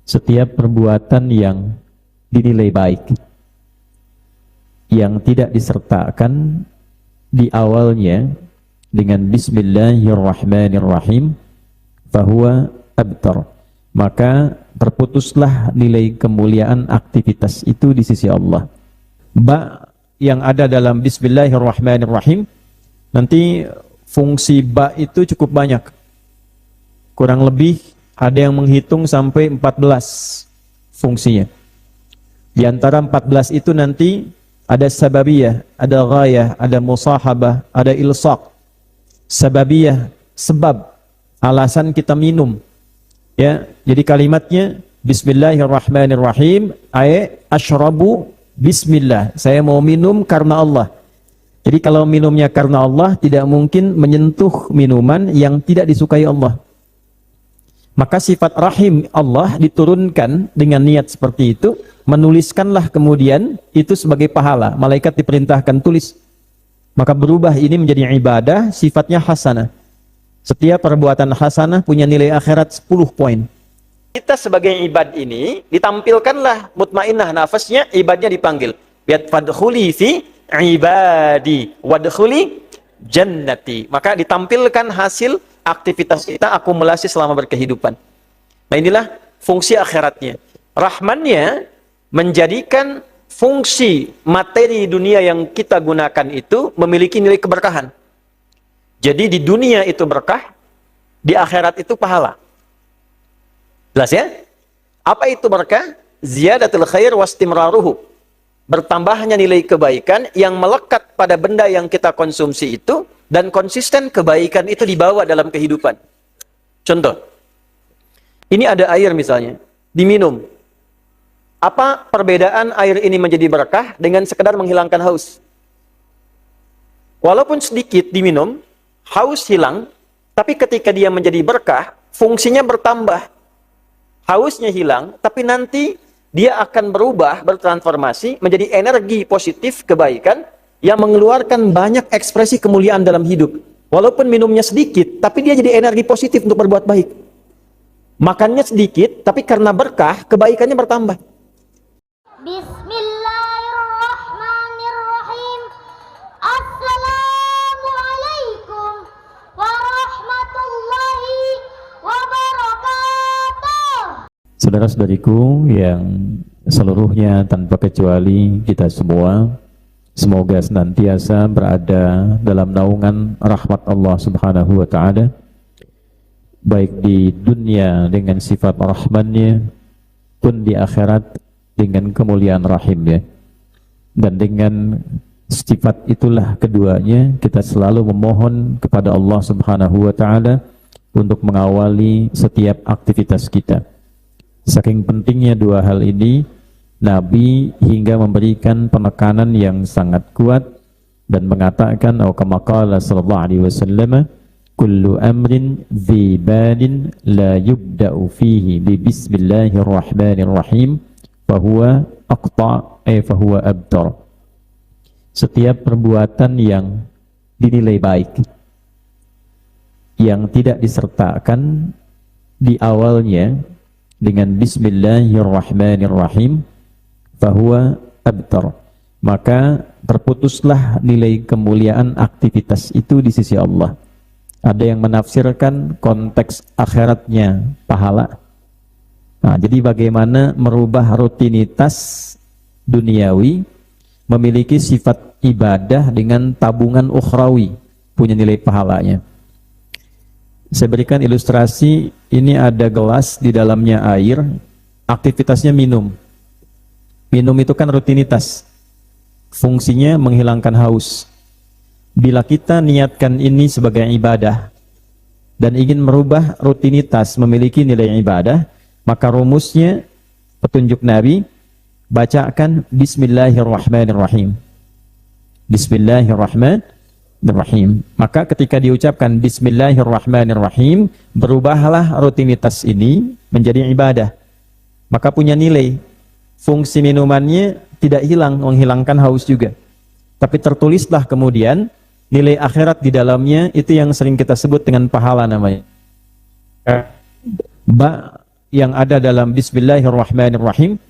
setiap perbuatan yang dinilai baik, yang tidak disertakan di awalnya dengan Bismillahirrahmanirrahim, fahuwa abtar, maka terputuslah nilai kemuliaan aktivitas itu di sisi Allah. Ba yang ada dalam Bismillahirrahmanirrahim, nanti fungsi ba itu cukup banyak, kurang lebih ada yang menghitung sampai 14 fungsinya. Di antara 14 itu nanti ada sababiyah, ada ghayah, ada musahabah, ada ilsaq. Sababiyah, sebab, alasan kita minum. Ya, jadi kalimatnya Bismillahirrahmanirrahim, ashrabu bismillah. Saya mau minum karena Allah. Jadi kalau minumnya karena Allah, tidak mungkin menyentuh minuman yang tidak disukai Allah. Maka sifat rahim Allah diturunkan dengan niat seperti itu, menuliskanlah kemudian itu sebagai pahala. Malaikat diperintahkan tulis. Maka berubah ini menjadi ibadah, sifatnya hasanah. Setiap perbuatan hasanah punya nilai akhirat 10 poin. Kita sebagai ibad ini ditampilkanlah mutmainnah nafasnya, ibadnya dipanggil. Biat fadkhuli fi ibadi wadkhuli jannati. Maka ditampilkan hasil aktivitas kita, akumulasi selama berkehidupan. Nah, inilah fungsi akhiratnya. Rahmannya menjadikan fungsi materi dunia yang kita gunakan itu memiliki nilai keberkahan. Jadi di dunia itu berkah, di akhirat itu pahala. Jelas ya? Apa itu berkah? Ziyadatul khair wastimraruhu. Bertambahnya nilai kebaikan yang melekat pada benda yang kita konsumsi itu, dan konsisten kebaikan itu dibawa dalam kehidupan. Contoh, ini ada air misalnya, diminum. Apa perbedaan air ini menjadi berkah dengan sekedar menghilangkan haus? Walaupun sedikit diminum, haus hilang, tapi ketika dia menjadi berkah, fungsinya bertambah. Hausnya hilang, tapi nanti dia akan berubah, bertransformasi menjadi energi positif kebaikan yang mengeluarkan banyak ekspresi kemuliaan dalam hidup. Walaupun minumnya sedikit, tapi dia jadi energi positif untuk berbuat baik. Makannya sedikit, tapi karena berkah, kebaikannya bertambah. Bismillahirrahmanirrahim. Assalamualaikum warahmatullahi wabarakatuh. Saudara-saudariku yang seluruhnya tanpa kecuali kita semua, semoga senantiasa berada dalam naungan rahmat Allah Subhanahu wa ta'ala, baik di dunia dengan sifat rahmannya, pun di akhirat dengan kemuliaan rahimnya. Dan dengan sifat itulah keduanya kita selalu memohon kepada Allah Subhanahu wa ta'ala untuk mengawali setiap aktivitas kita. Saking pentingnya dua hal ini, Nabi hingga memberikan penekanan yang sangat kuat dan mengatakan, atau kama qala sallallahu alaihi wasallam, kullu amrin dhi balin la yubda'u fihi bi bismillahirrahmanirrahim fahuwa aqta' fahuwa abtar. Setiap perbuatan yang dinilai baik, yang tidak disertakan di awalnya dengan Bismillahirrahmanirrahim, fahuwa abtar, maka terputuslah nilai kemuliaan aktivitas itu di sisi Allah. Ada yang menafsirkan konteks akhiratnya pahala. Nah, jadi bagaimana merubah rutinitas duniawi memiliki sifat ibadah dengan tabungan ukhrawi, punya nilai pahalanya. Saya berikan ilustrasi, ini ada gelas, di dalamnya air, aktivitasnya minum. Minum itu kan rutinitas, fungsinya menghilangkan haus. Bila kita niatkan ini sebagai ibadah dan ingin merubah rutinitas memiliki nilai ibadah, maka rumusnya petunjuk Nabi, bacakan Bismillahirrahmanirrahim. Bismillahirrahmanirrahim. Maka ketika diucapkan Bismillahirrahmanirrahim, berubahlah rutinitas ini menjadi ibadah. Maka punya nilai. Fungsi minumannya tidak hilang, menghilangkan haus juga. Tapi tertulislah kemudian nilai akhirat di dalamnya, itu yang sering kita sebut dengan pahala namanya. Ba yang ada dalam Bismillahirrahmanirrahim,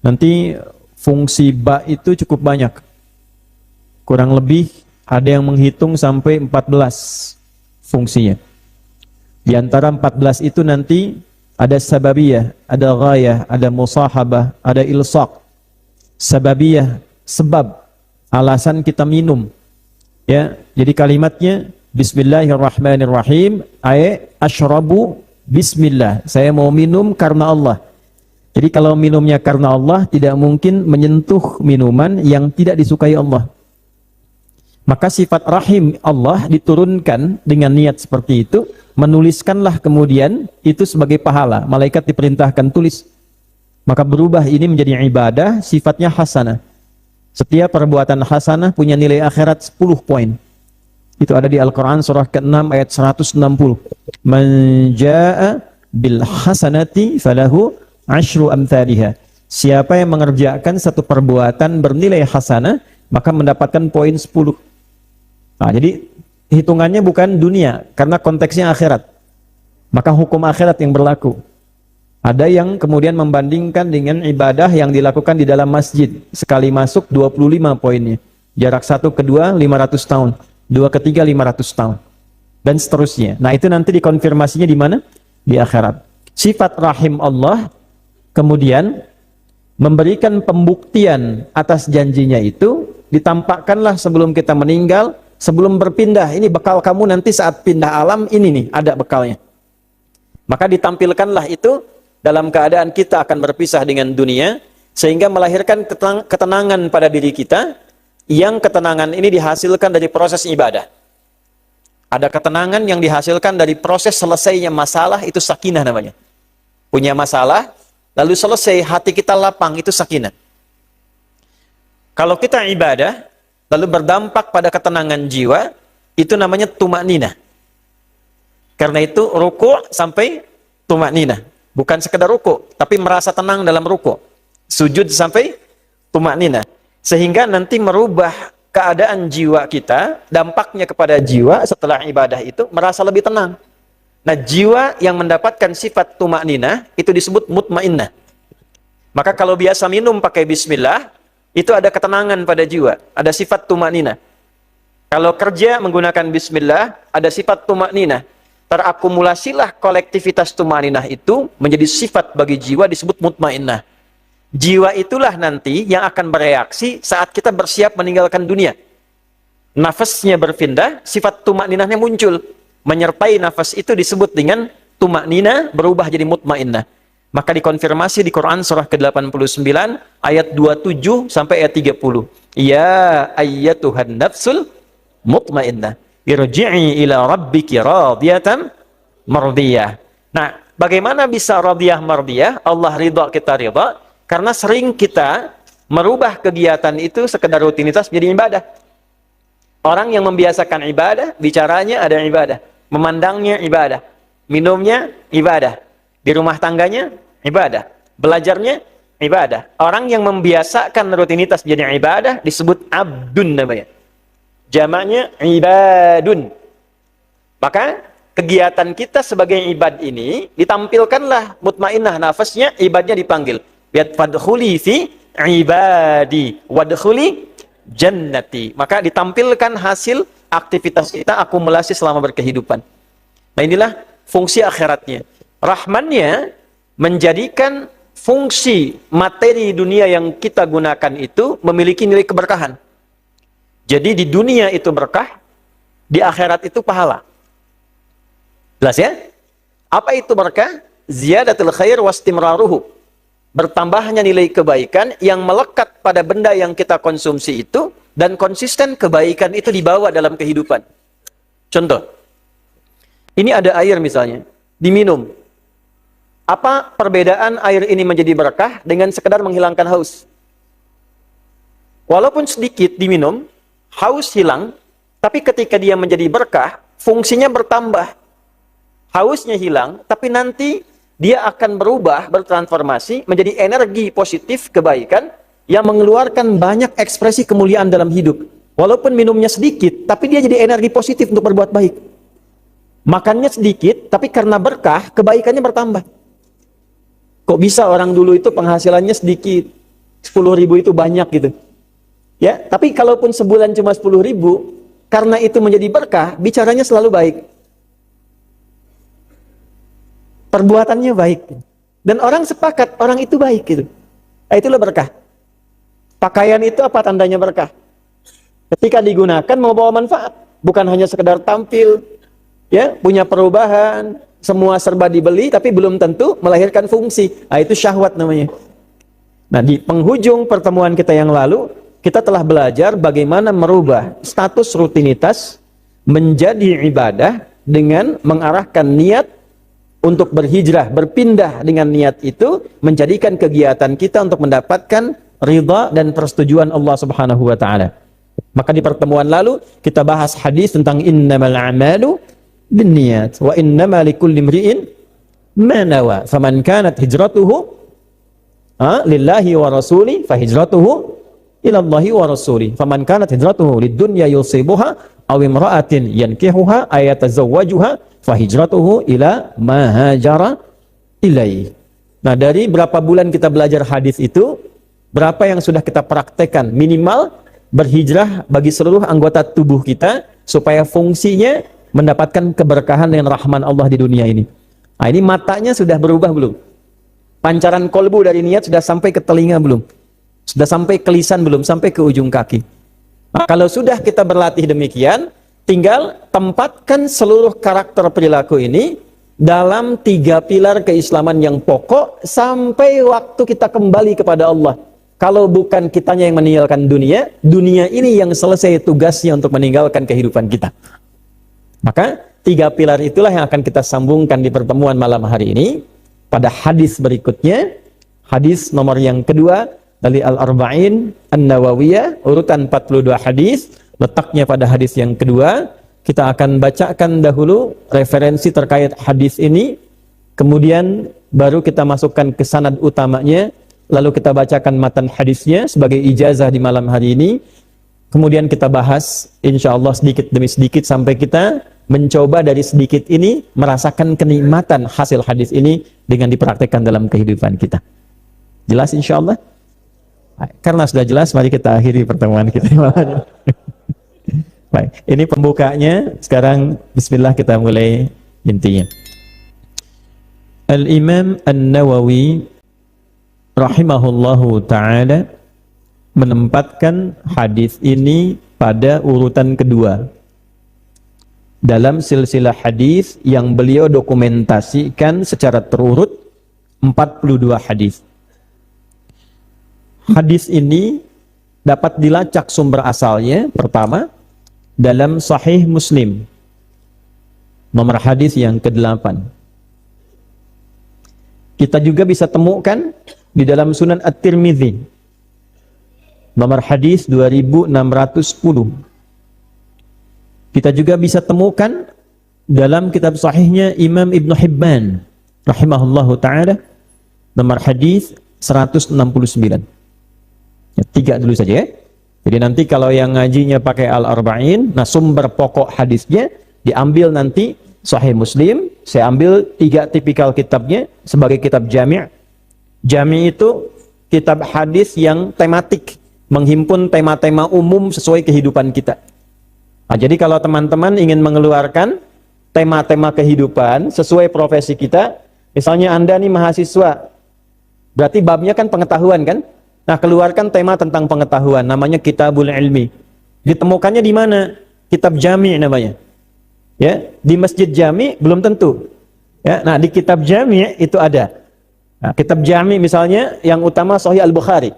nanti fungsi ba itu cukup banyak. Kurang lebih ada yang menghitung sampai 14 fungsinya. Di antara 14 itu nanti ada sababiyah, ada ghayah, ada musahabah, ada ilsaq. Sababiyah, sebab, alasan kita minum. Ya, jadi kalimatnya Bismillahirrahmanirrahim, ashrabu bismillah. Saya mau minum karena Allah. Jadi kalau minumnya karena Allah, tidak mungkin menyentuh minuman yang tidak disukai Allah. Maka sifat rahim Allah diturunkan dengan niat seperti itu, menuliskanlah kemudian itu sebagai pahala. Malaikat diperintahkan tulis. Maka berubah ini menjadi ibadah, sifatnya hasanah. Setiap perbuatan hasanah punya nilai akhirat 10 poin. Itu ada di Al-Quran surah ke-6 ayat 160. Man jaa bil hasanati falahu asyru amthaliha. Siapa yang mengerjakan satu perbuatan bernilai hasanah, maka mendapatkan poin 10. Nah, jadi hitungannya bukan dunia, karena konteksnya akhirat. Maka hukum akhirat yang berlaku. Ada yang kemudian membandingkan dengan ibadah yang dilakukan di dalam masjid. Sekali masuk 25 poinnya. Jarak satu kedua 500 tahun. Dua ketiga 500 tahun. Dan seterusnya. Nah, itu nanti dikonfirmasinya di mana? Di akhirat. Sifat rahim Allah kemudian memberikan pembuktian atas janjinya itu, ditampakkanlah sebelum kita meninggal. Sebelum berpindah, ini bekal kamu nanti saat pindah alam, ini nih, ada bekalnya. Maka ditampilkanlah itu dalam keadaan kita akan berpisah dengan dunia, sehingga melahirkan ketenangan pada diri kita, yang ketenangan ini dihasilkan dari proses ibadah. Ada ketenangan yang dihasilkan dari proses selesainya masalah, itu sakinah namanya. Punya masalah, lalu selesai, hati kita lapang, itu sakinah. Kalau kita ibadah, lalu berdampak pada ketenangan jiwa, itu namanya tumakninah. Karena itu ruku' sampai tumakninah. Bukan sekedar ruku', tapi merasa tenang dalam ruku'. Sujud sampai tumakninah. Sehingga nanti merubah keadaan jiwa kita, dampaknya kepada jiwa setelah ibadah itu merasa lebih tenang. Nah, jiwa yang mendapatkan sifat tumakninah itu disebut mutmainnah. Maka kalau biasa minum pakai bismillah, itu ada ketenangan pada jiwa, ada sifat tumakninah. Kalau kerja menggunakan bismillah, ada sifat tumakninah. Terakumulasilah kolektivitas tumakninah itu menjadi sifat bagi jiwa disebut mutmainnah. Jiwa itulah nanti yang akan bereaksi saat kita bersiap meninggalkan dunia. Nafasnya berpindah, sifat tumakninahnya muncul. Menyertai nafas itu disebut dengan tumakninah, berubah jadi mutmainnah. Maka dikonfirmasi di Quran surah ke-89 ayat 27 sampai ayat 30. Ya ayyatuhan nafsul mutmainnah, irji'i ila rabbiki radiyatan mardiyah. Nah, bagaimana bisa radiyah mardiyah? Allah ridha, kita ridha, karena sering kita merubah kegiatan itu sekedar rutinitas menjadi ibadah. Orang yang membiasakan ibadah, bicaranya ada ibadah, memandangnya ibadah, minumnya ibadah, di rumah tangganya ibadah, belajarnya ibadah. Orang yang membiasakan rutinitas jadi ibadah disebut abdun namanya. Jamaknya ibadun. Maka kegiatan kita sebagai ibad ini ditampilkanlah mutmainnah nafasnya, ibadnya dipanggil. Biat fadkhuli fi ibadi wadkhuli jannati. Maka ditampilkan hasil aktivitas kita akumulasi selama berkehidupan. Nah, inilah fungsi akhiratnya. Rahmannya menjadikan fungsi materi dunia yang kita gunakan itu memiliki nilai keberkahan. Jadi di dunia itu berkah, di akhirat itu pahala. Jelas ya? Apa itu berkah? Ziyadatul khair wastimraruhu. Bertambahnya nilai kebaikan yang melekat pada benda yang kita konsumsi itu, dan konsisten kebaikan itu dibawa dalam kehidupan. Contoh, ini ada air misalnya, diminum. Apa perbedaan air ini menjadi berkah dengan sekedar menghilangkan haus? Walaupun sedikit diminum, haus hilang, tapi ketika dia menjadi berkah, fungsinya bertambah. Hausnya hilang, tapi nanti dia akan berubah, bertransformasi menjadi energi positif kebaikan yang mengeluarkan banyak ekspresi kemuliaan dalam hidup. Walaupun minumnya sedikit, tapi dia jadi energi positif untuk berbuat baik. Makannya sedikit, tapi karena berkah, kebaikannya bertambah. Kok bisa orang dulu itu penghasilannya sedikit, 10.000 itu banyak gitu. Ya, tapi kalaupun sebulan cuma 10.000, karena itu menjadi berkah, bicaranya selalu baik. Perbuatannya baik. Dan orang sepakat, orang itu baik gitu. Nah, itulah berkah. Pakaian itu apa tandanya berkah? Ketika digunakan membawa manfaat, bukan hanya sekedar tampil, ya, punya perubahan, semua serba dibeli tapi belum tentu melahirkan fungsi. Nah, itu syahwat namanya. Nah, di penghujung pertemuan kita yang lalu, kita telah belajar bagaimana merubah status rutinitas menjadi ibadah dengan mengarahkan niat untuk berhijrah, berpindah dengan niat itu menjadikan kegiatan kita untuk mendapatkan ridha dan persetujuan Allah Subhanahu wa taala. Maka di pertemuan lalu kita bahas hadis tentang innamal a'malu binniyat wa innamal likulli imri'in ma nawa. Faman kanat hijratuhu lillahi wa rasuli fa hijratuhu ila Allahi wa rasuli. Faman kanat hijratuhu lid-dunya yusibuha aw imra'atin yankihuha ayatazawwajuha fa hijratuhu ila ma hajara ilaihi. Nah, dari berapa bulan kita belajar hadis itu, berapa yang sudah kita praktekkan minimal berhijrah bagi seluruh anggota tubuh kita supaya fungsinya mendapatkan keberkahan dan rahman Allah di dunia ini. Nah, ini matanya sudah berubah belum? Pancaran kolbu dari niat sudah sampai ke telinga belum? Sudah sampai ke lisan belum? Sampai ke ujung kaki. Nah, kalau sudah kita berlatih demikian, tinggal tempatkan seluruh karakter perilaku ini dalam 3 pilar keislaman yang pokok sampai waktu kita kembali kepada Allah. Kalau bukan kitanya yang meninggalkan dunia, dunia ini yang selesai tugasnya untuk meninggalkan kehidupan kita. Maka 3 pilar itulah yang akan kita sambungkan di pertemuan malam hari ini pada hadis berikutnya. Hadis nomor yang kedua dari Al-Arba'in An-Nawawiyah, urutan 42 hadis, letaknya pada hadis yang kedua. Kita akan bacakan dahulu referensi terkait hadis ini, kemudian baru kita masukkan ke sanad utamanya. Lalu kita bacakan matan hadisnya sebagai ijazah di malam hari ini. Kemudian kita bahas insya Allah sedikit demi sedikit sampai kita mencoba dari sedikit ini merasakan kenikmatan hasil hadis ini dengan dipraktekkan dalam kehidupan kita. Jelas insya Allah? Karena sudah jelas, mari kita akhiri pertemuan kita malam ini. Baik, ini pembukanya. Sekarang bismillah kita mulai intinya. Al-Imam An-Nawawi rahimahullahu ta'ala menempatkan hadis ini pada urutan kedua dalam silsilah hadis yang beliau dokumentasikan secara terurut 42 hadis. Hadis ini dapat dilacak sumber asalnya pertama dalam Sahih Muslim nomor hadis yang ke-8. Kita juga bisa temukan di dalam Sunan At-Tirmidzi nomor hadis 2610. Kita juga bisa temukan dalam kitab sahihnya Imam Ibn Hibban rahimahullahu ta'ala nomor hadis 169. Ya, 3 dulu saja ya. Jadi nanti kalau yang ngajinya pakai Al-Arba'in, nah sumber pokok hadisnya diambil nanti Sahih Muslim. Saya ambil 3 tipikal kitabnya sebagai kitab jami'. Jami' itu kitab hadis yang tematik, menghimpun tema-tema umum sesuai kehidupan kita. Nah, jadi kalau teman-teman ingin mengeluarkan tema-tema kehidupan sesuai profesi kita, misalnya Anda nih mahasiswa, berarti babnya kan pengetahuan kan? Nah, keluarkan tema tentang pengetahuan, namanya Kitabul Ilmi. Ditemukannya di mana? Kitab Jami' namanya. Ya, di Masjid Jami' belum tentu. Ya, nah di Kitab Jami' itu ada. Nah, Kitab Jami' misalnya yang utama Sahih Al-Bukhari.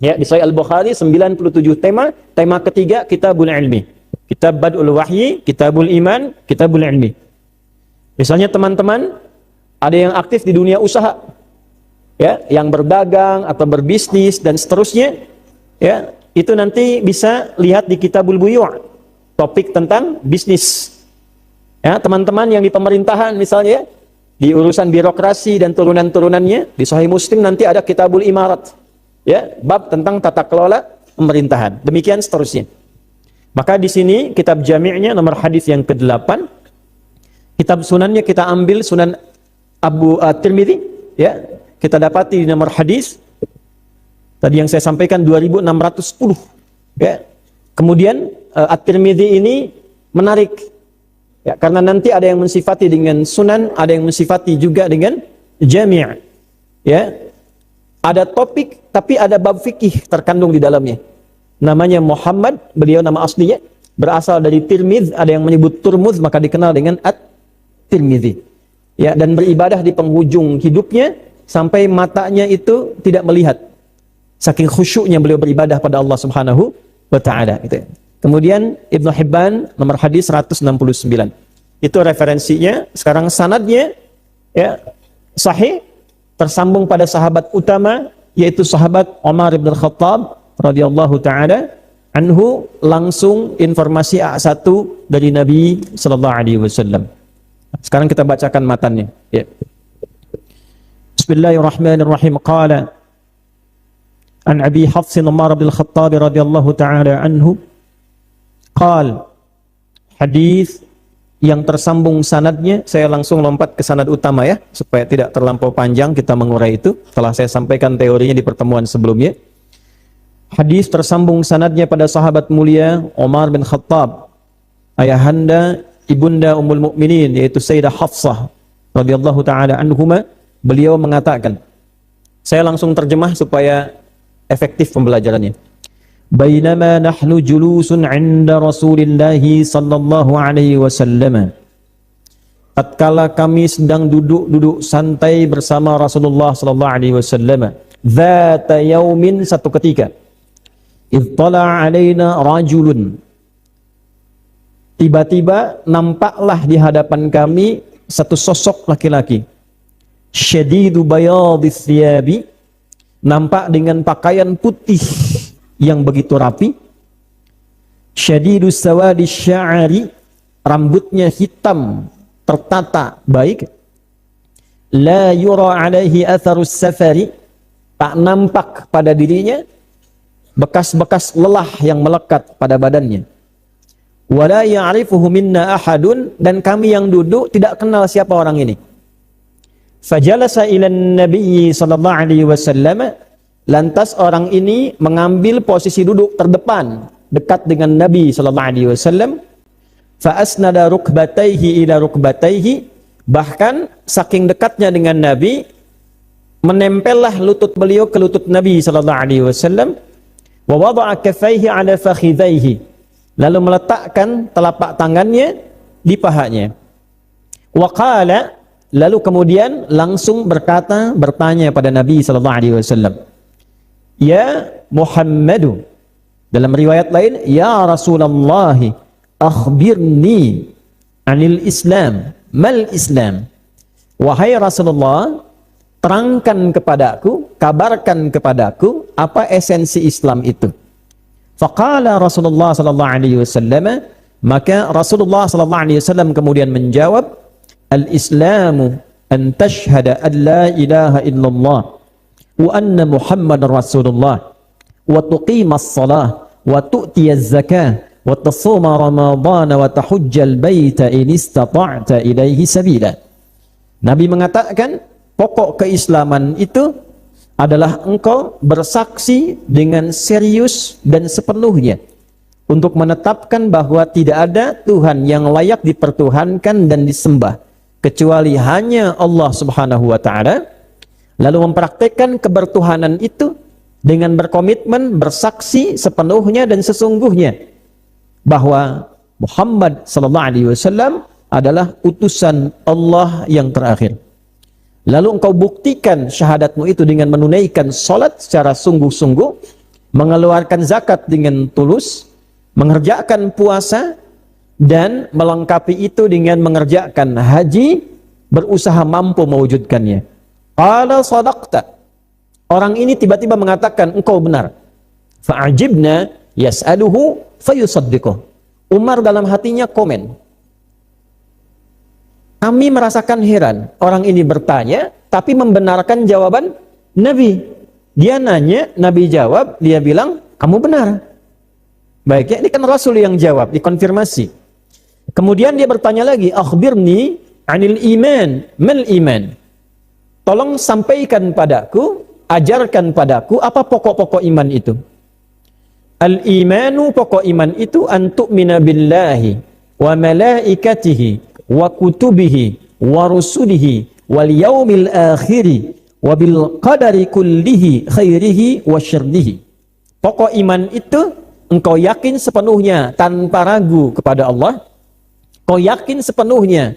Ya, di Sahih Al-Bukhari 97 tema. Tema ketiga Kitabul Ilmi. Kitab Bad'ul Wahyi, Kitabul Iman, Kitabul Ilmi. Misalnya teman-teman ada yang aktif di dunia usaha, ya, yang berdagang atau berbisnis dan seterusnya, ya, itu nanti bisa lihat di Kitabul Buyu', topik tentang bisnis. Ya, teman-teman yang di pemerintahan misalnya, di urusan birokrasi dan turunan-turunannya, di Sahih Muslim nanti ada Kitabul Imarat, ya, bab tentang tata kelola pemerintahan. Demikian seterusnya. Maka di sini kitab jami'nya nomor hadis yang ke-8. Kitab sunannya kita ambil Sunan Abu Tirmidzi, ya. kita dapati di nomor hadis tadi yang saya sampaikan 2610 ya. Kemudian At-Tirmidzi ini menarik ya, karena nanti ada yang mensifati dengan sunan, ada yang mensifati juga dengan jami'. Ya. Ada topik tapi ada bab fikih terkandung di dalamnya. Namanya Muhammad, beliau nama aslinya berasal dari Tirmidz, ada yang menyebut Turmuz, maka dikenal dengan At-Tirmidzi. Ya, dan beribadah di penghujung hidupnya sampai matanya itu tidak melihat. Saking khusyuknya beliau beribadah pada Allah Subhanahu wa taala gitu. Kemudian Ibnu Hibban nomor hadis 169. Itu referensinya. Sekarang sanadnya ya sahih, tersambung pada sahabat utama yaitu sahabat Umar bin Khattab radhiyallahu taala anhu, langsung informasi A1 dari Nabi sallallahu alaihi wasallam. Sekarang kita bacakan matannya ya. Bismillahirrahmanirrahim. Qala an Abi Hafs Umar bin Khattab radhiyallahu taala anhu qal, hadis yang tersambung sanadnya, saya langsung lompat ke sanad utama ya supaya tidak terlampau panjang kita mengurai itu. Telah saya sampaikan teorinya di pertemuan sebelumnya. Hadis tersambung sanadnya pada sahabat mulia Umar bin Khattab, ayahanda ibunda Ummul Mukminin yaitu Sayyidah Hafsah radhiyallahu taala anhuma. Beliau mengatakan, saya langsung terjemah supaya efektif pembelajarannya. Bainama nahnu julusun 'inda Rasulillah sallallahu alaihi wasallam. Tatkala kami sedang duduk santai bersama Rasulullah sallallahu alaihi wasallam. Dzata yaumin, satu ketika. Ittala 'alaina rajulun. Tiba-tiba nampaklah di hadapan kami satu sosok laki-laki. Syadidu bayadis thiyabi, nampak dengan pakaian putih yang begitu rapi. Syadidus sawadis sya'ari, rambutnya hitam tertata baik. La yura alaihi atharus safari, tak nampak pada dirinya bekas-bekas lelah yang melekat pada badannya. Wala ya'rifuhu minna ahadun, dan kami yang duduk tidak kenal siapa orang ini. Fajalasa ilan nabiyyi sallallahu alaihi wasallam, lantas orang ini mengambil posisi duduk terdepan dekat dengan Nabi sallallahu alaihi wasallam. Fa asnada rukbatayhi ila rukbatayhi, bahkan saking dekatnya dengan Nabi menempellah lutut beliau ke lutut Nabi sallallahu alaihi wasallam. Wa wada'a kaffayhi ala fakhidhayhi, lalu meletakkan telapak tangannya di pahanya. Wa qala, lalu kemudian langsung bertanya pada Nabi sallallahu alaihi wasallam, ya Muhammadu, dalam riwayat lain ya Rasulullah, akhbirni anil Islam, mal Islam. Wahai Rasulullah, terangkan kepadaku, kabarkan kepadaku apa esensi Islam itu. Faqala Rasulullah sallallahu alaihi wasallam, maka Rasulullah sallallahu alaihi wasallam kemudian menjawab, al-Islamu an tashhada an la ilaha illallah wa anna Muhammadar Rasulullah wa tuqimas salah wa tu'tiyaz zakah wa tasuma ramadhana wa tahujjal baita in istata'ta ilaihi sabila. Nabi mengatakan, pokok keislaman itu adalah engkau bersaksi dengan serius dan sepenuhnya untuk menetapkan bahwa tidak ada Tuhan yang layak dipertuhankan dan disembah kecuali hanya Allah Subhanahu wa taala, lalu mempraktekkan kebertuhanan itu dengan berkomitmen bersaksi sepenuhnya dan sesungguhnya bahwa Muhammad sallallahu alaihi wasallam adalah utusan Allah yang terakhir. Lalu engkau buktikan syahadatmu itu dengan menunaikan salat secara sungguh-sungguh, mengeluarkan zakat dengan tulus, mengerjakan puasa, dan melengkapi itu dengan mengerjakan haji, berusaha mampu mewujudkannya. Qala sadaqta. Orang ini tiba-tiba mengatakan, engkau benar. Fa'ajibna yas'aluhu fayusaddiquh. Umar dalam hatinya komen, kami merasakan heran, orang ini bertanya tapi membenarkan jawaban Nabi. Dia nanya, Nabi jawab, dia bilang kamu benar. Baik ya, ini kan Rasul yang jawab, dikonfirmasi. Kemudian dia bertanya lagi, akhbirni anil iman, mal iman. tolong sampaikan padaku, ajarkan padaku apa pokok-pokok iman itu. Al-imanu, pokok iman itu an tu'mina billahi wa malaikatihi wa kutubihi wa rusulihi wal yaumil akhiri wa bil qadari kullihi khairihi wa syarrihi. Pokok iman itu engkau yakin sepenuhnya tanpa ragu kepada Allah. Kau yakin sepenuhnya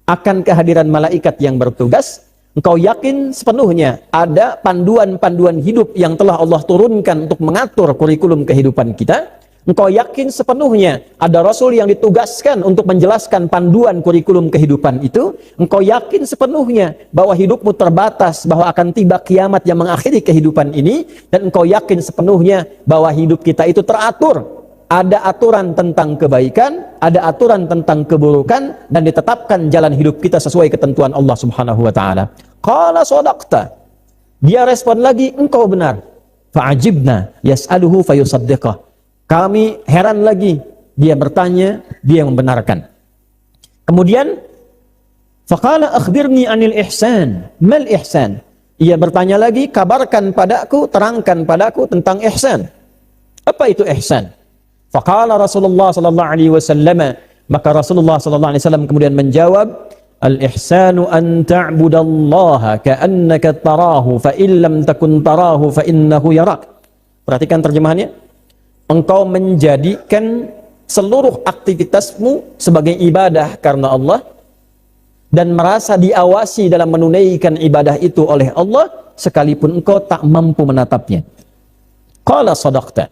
akan kehadiran malaikat yang bertugas. Engkau yakin sepenuhnya ada panduan-panduan hidup yang telah Allah turunkan untuk mengatur kurikulum kehidupan kita. Engkau yakin sepenuhnya ada Rasul yang ditugaskan untuk menjelaskan panduan kurikulum kehidupan itu. Engkau yakin sepenuhnya bahwa hidupmu terbatas, bahwa akan tiba kiamat yang mengakhiri kehidupan ini. Dan engkau yakin sepenuhnya bahwa hidup kita itu teratur. Ada aturan tentang kebaikan, ada aturan tentang keburukan, dan ditetapkan jalan hidup kita sesuai ketentuan Allah Subhanahu wa taala. Qala shadaqta. Dia respon lagi, engkau benar. Fa'ajibna yas'aluhu fayusaddiqah. Kami heran lagi, dia bertanya, dia membenarkan. Kemudian faqala akhbirni anil ihsan. Mal ihsan? Ia bertanya lagi, kabarkan padaku, terangkan padaku tentang ihsan. Apa itu ihsan? Faqala Rasulullah sallallahu alaihi wasallam, maka Rasulullah sallallahu alaihi wasallam kemudian menjawab, al-ihsanu an ta'budallaha ka'annaka tarahu fa in lam takun tarahu fa innahu yarak. Perhatikan terjemahannya. Engkau menjadikan seluruh aktivitasmu sebagai ibadah karena Allah dan merasa diawasi dalam menunaikan ibadah itu oleh Allah sekalipun engkau tak mampu menatapnya. Qala sadaqta.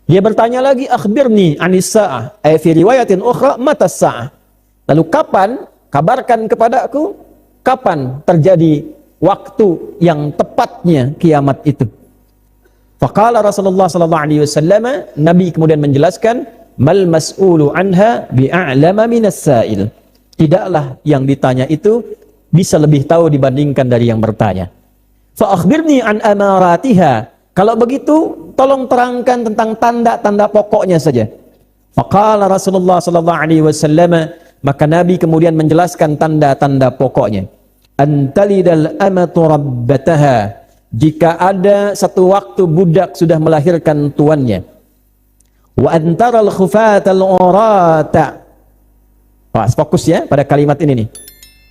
Dia bertanya lagi, akhbirni anis sa'ah. Fi riwayatin ukhra, mata sa'ah. Lalu kapan, kabarkan kepadaku, kapan terjadi waktu yang tepatnya kiamat itu. Faqala Rasulullah sallallahu alaihi wasallam, Nabi kemudian menjelaskan, mal mas'ulu anha bi'a'lama minas sa'il. Tidaklah yang ditanya itu bisa lebih tahu dibandingkan dari yang bertanya. Fa akhbirni an amaratiha. Kalau begitu, tolong terangkan tentang tanda-tanda pokoknya saja. Faqala Rasulullah sallallahu alaihi wasallam, maka Nabi kemudian menjelaskan tanda-tanda pokoknya. Antalidal amatu rabbataha. Jika ada satu waktu budak sudah melahirkan tuannya. Wa antaral khufatal urata. Wah, fokus ya pada kalimat ini nih.